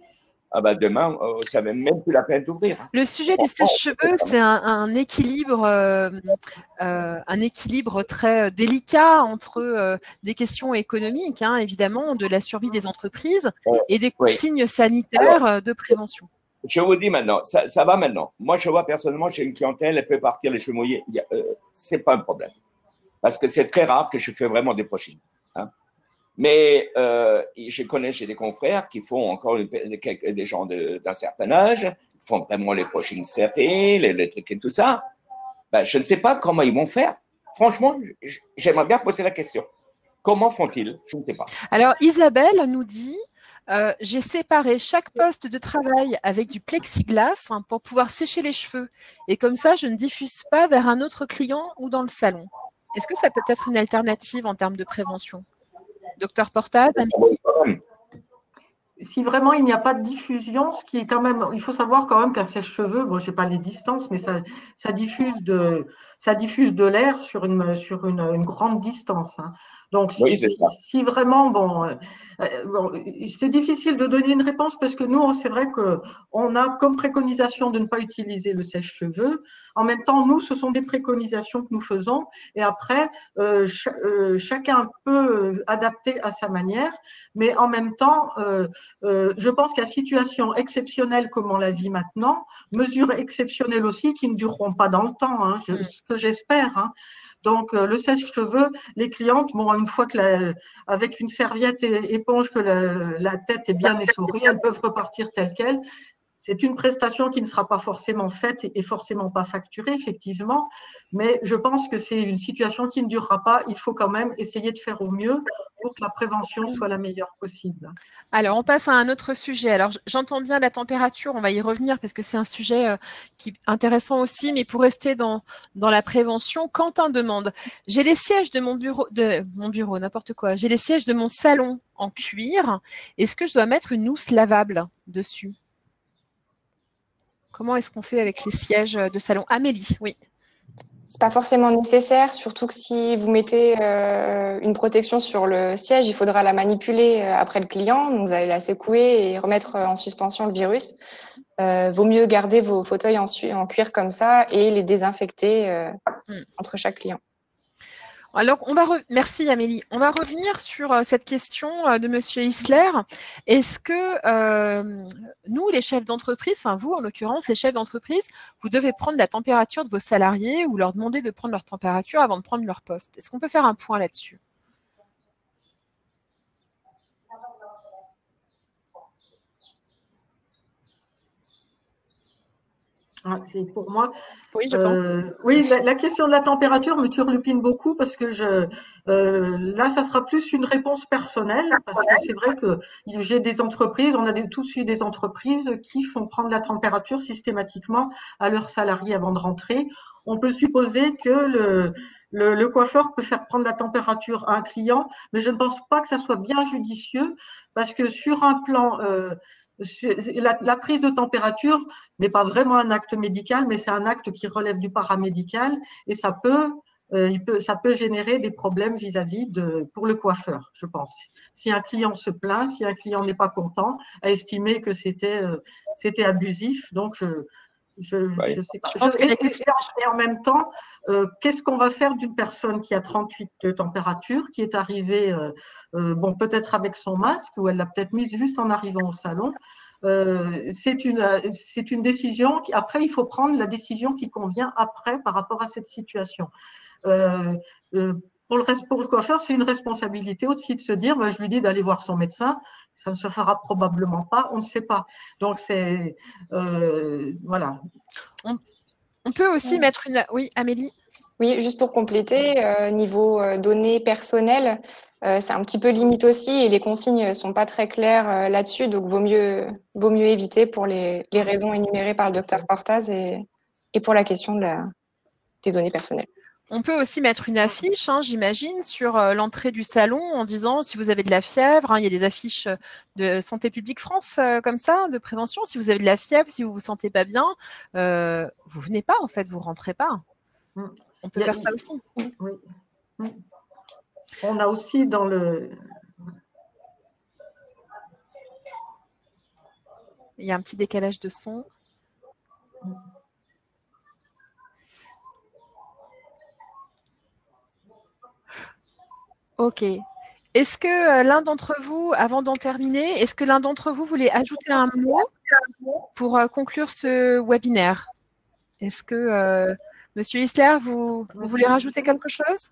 ah ben demain, ça ne vaut même plus la peine d'ouvrir. Le sujet du sèche-cheveux, c'est un équilibre très délicat entre des questions économiques, hein, évidemment, de la survie des entreprises et des consignes sanitaires de prévention. Je vous dis maintenant, ça va maintenant. Moi, je vois personnellement, j'ai une clientèle, elle peut partir les cheveux mouillés. Ce n'est pas un problème. Parce que c'est très rare que je fais vraiment des brushings. Hein. Mais j'ai des confrères qui font encore des gens d'un certain âge, qui font vraiment les brushings serrés, les trucs et tout ça. Ben, je ne sais pas comment ils vont faire. Franchement, j'aimerais bien poser la question. Comment font-ils? Je ne sais pas. Alors, Isabelle nous dit j'ai séparé chaque poste de travail avec du plexiglas pour pouvoir sécher les cheveux. Et comme ça, je ne diffuse pas vers un autre client ou dans le salon. Est-ce que ça peut être une alternative en termes de prévention? Docteur Portaz, si vraiment il n'y a pas de diffusion, ce qui est quand même, il faut savoir quand même qu'un sèche-cheveux, bon, je n'ai pas les distances, mais ça diffuse de l'air sur une grande distance. Hein. Donc, Oui, c'est ça. si vraiment, bon, c'est difficile de donner une réponse parce que nous, c'est vrai qu'on a comme préconisation de ne pas utiliser le sèche-cheveux. En même temps, nous, ce sont des préconisations que nous faisons et après, chacun peut adapter à sa manière, mais en même temps, je pense qu'à situation exceptionnelle comme on la vit maintenant, mesures exceptionnelles aussi qui ne dureront pas dans le temps, hein, ce que j'espère, hein. Donc, le sèche-cheveux, les clientes, bon, une fois que avec une serviette et éponge que la tête est bien essorée, elles peuvent repartir telles quelles. C'est une prestation qui ne sera pas forcément faite et forcément pas facturée, effectivement, mais je pense que c'est une situation qui ne durera pas. Il faut quand même essayer de faire au mieux pour que la prévention soit la meilleure possible. Alors, on passe à un autre sujet. Alors, j'entends bien la température, on va y revenir parce que c'est un sujet qui est intéressant aussi, mais pour rester dans la prévention, Quentin demande, j'ai les sièges de mon bureau, n'importe quoi, j'ai les sièges de mon salon en cuir, est-ce que je dois mettre une housse lavable dessus? Comment est-ce qu'on fait avec les sièges de salon? Amélie, oui. C'est pas forcément nécessaire, surtout que si vous mettez une protection sur le siège, il faudra la manipuler après le client. Donc vous allez la secouer et remettre en suspension le virus. Vaut mieux garder vos fauteuils en cuir comme ça et les désinfecter entre chaque client. Alors, merci Amélie. On va revenir sur cette question de Monsieur Isler. Est-ce que nous, les chefs d'entreprise, enfin vous en l'occurrence, les chefs d'entreprise, vous devez prendre la température de vos salariés ou leur demander de prendre leur température avant de prendre leur poste? Est-ce qu'on peut faire un point là-dessus? C'est pour moi. Oui, je pense. Oui, la question de la température me turlupine beaucoup parce que là, ça sera plus une réponse personnelle parce que c'est vrai que j'ai des entreprises, on a tous eu des entreprises qui font prendre la température systématiquement à leurs salariés avant de rentrer. On peut supposer que le coiffeur peut faire prendre la température à un client, mais je ne pense pas que ça soit bien judicieux parce que sur un plan la prise de température n'est pas vraiment un acte médical, mais c'est un acte qui relève du paramédical et ça peut générer des problèmes pour le coiffeur, je pense. Si un client se plaint, si un client n'est pas content, a estimé que c'était abusif, donc je sais pas. Et en même temps, qu'est-ce qu'on va faire d'une personne qui a 38 de température, qui est arrivée, bon, peut-être avec son masque, ou elle l'a peut-être mise juste en arrivant au salon. C'est une décision après, il faut prendre la décision qui convient après par rapport à cette situation. Pour le coiffeur, c'est une responsabilité aussi de se dire, je lui dis d'aller voir son médecin, ça ne se fera probablement pas, on ne sait pas. Donc, c'est… voilà. On peut aussi mettre une… Oui, Amélie? Oui, juste pour compléter, niveau données personnelles, c'est un petit peu limite aussi et les consignes ne sont pas très claires là-dessus, donc vaut mieux éviter pour les raisons énumérées par le docteur Portaz et pour la question des données personnelles. On peut aussi mettre une affiche, j'imagine, sur l'entrée du salon en disant si vous avez de la fièvre, il y a des affiches de Santé publique France comme ça, de prévention. Si vous avez de la fièvre, si vous vous sentez pas bien, vous venez pas en fait, vous rentrez pas. On peut faire ça aussi. Oui. On a aussi dans le… Il y a un petit décalage de son. Ok. Est-ce que l'un d'entre vous, avant d'en terminer, est-ce que l'un d'entre vous voulait ajouter un mot pour conclure ce webinaire? Est-ce que, Monsieur Isler, vous voulez rajouter quelque chose?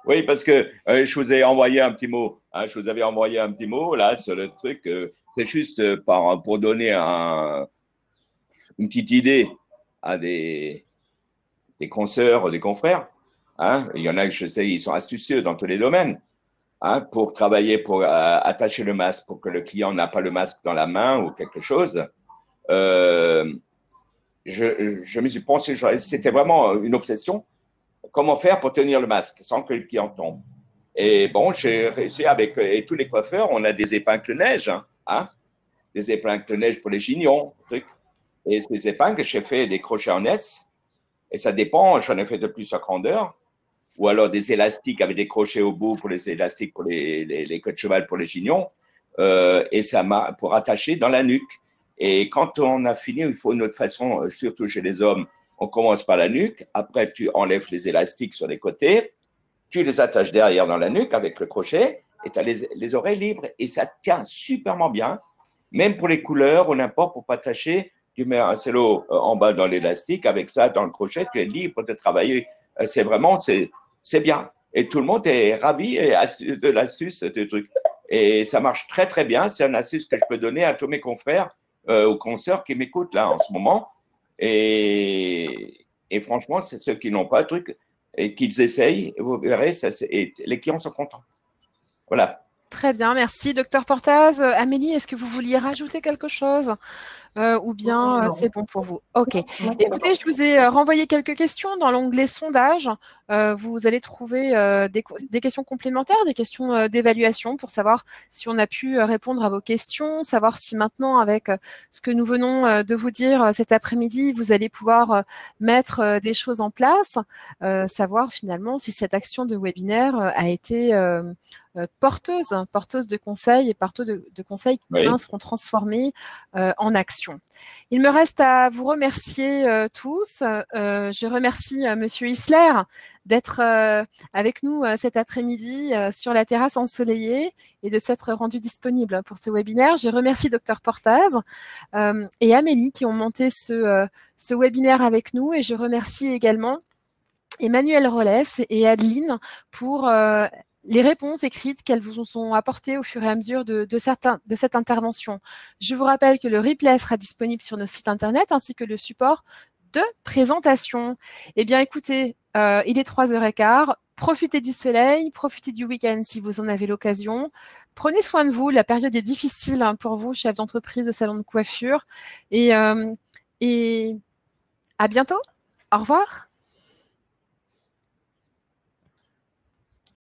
Oui, parce que je vous ai envoyé un petit mot. Je vous avais envoyé un petit mot là sur le truc. C'est juste pour donner une petite idée à des consoeurs, des confrères. Il y en a que je sais, ils sont astucieux dans tous les domaines. Pour travailler, pour attacher le masque, pour que le client n'a pas le masque dans la main ou quelque chose. Je me suis pensé, c'était vraiment une obsession. Comment faire pour tenir le masque sans que le client tombe? Et bon, j'ai réussi avec et tous les coiffeurs, on a des épingles neige, des épingles neige pour les chignons, truc. Et ces épingles, j'ai fait des crochets en S. Et ça dépend, j'en ai fait de plusieurs grandeurs. ou alors des élastiques avec des crochets au bout pour les élastiques pour les queues de cheval pour les chignons, et ça m'a pour attacher dans la nuque. Et quand on a fini, il faut une autre façon, surtout chez les hommes, on commence par la nuque, après tu enlèves les élastiques sur les côtés, tu les attaches derrière dans la nuque avec le crochet et tu as les oreilles libres et ça tient superment bien, même pour les couleurs ou n'importe, pour pas tâcher, tu mets un cello en bas dans l'élastique, avec ça dans le crochet, tu es libre de travailler. C'est vraiment, c'est bien. Et tout le monde est ravi de l'astuce du truc. Et ça marche très, très bien. C'est une astuce que je peux donner à tous mes confrères ou consoeurs qui m'écoutent là en ce moment. Et franchement, c'est ceux qui n'ont pas le truc et qu'ils essayent, vous verrez, et les clients sont contents. Voilà. Très bien, merci. Docteur Portaz, Amélie, est-ce que vous vouliez rajouter quelque chose ou bien c'est bon pour vous? Ok. Écoutez, je vous ai renvoyé quelques questions dans l'onglet sondage. Vous allez trouver des questions complémentaires, des questions d'évaluation pour savoir si on a pu répondre à vos questions, savoir si maintenant, avec ce que nous venons de vous dire cet après-midi, vous allez pouvoir mettre des choses en place, savoir finalement si cette action de webinaire a été porteuse de conseils et porteuse de conseils qui demain seront transformés en action. Il me reste à vous remercier tous. Je remercie Monsieur Isler d'être avec nous cet après-midi sur la terrasse ensoleillée et de s'être rendu disponible pour ce webinaire. Je remercie Dr Portaz et Amélie qui ont monté ce webinaire avec nous et je remercie également Emmanuel Rollès et Adeline pour les réponses écrites qu'elles vous ont apportées au fur et à mesure de cette intervention. Je vous rappelle que le replay sera disponible sur nos sites internet ainsi que le support de présentation. Eh bien, écoutez, il est 3h15. Profitez du soleil, profitez du week-end si vous en avez l'occasion. Prenez soin de vous. La période est difficile pour vous, chef d'entreprise de salon de coiffure. Et à bientôt. Au revoir.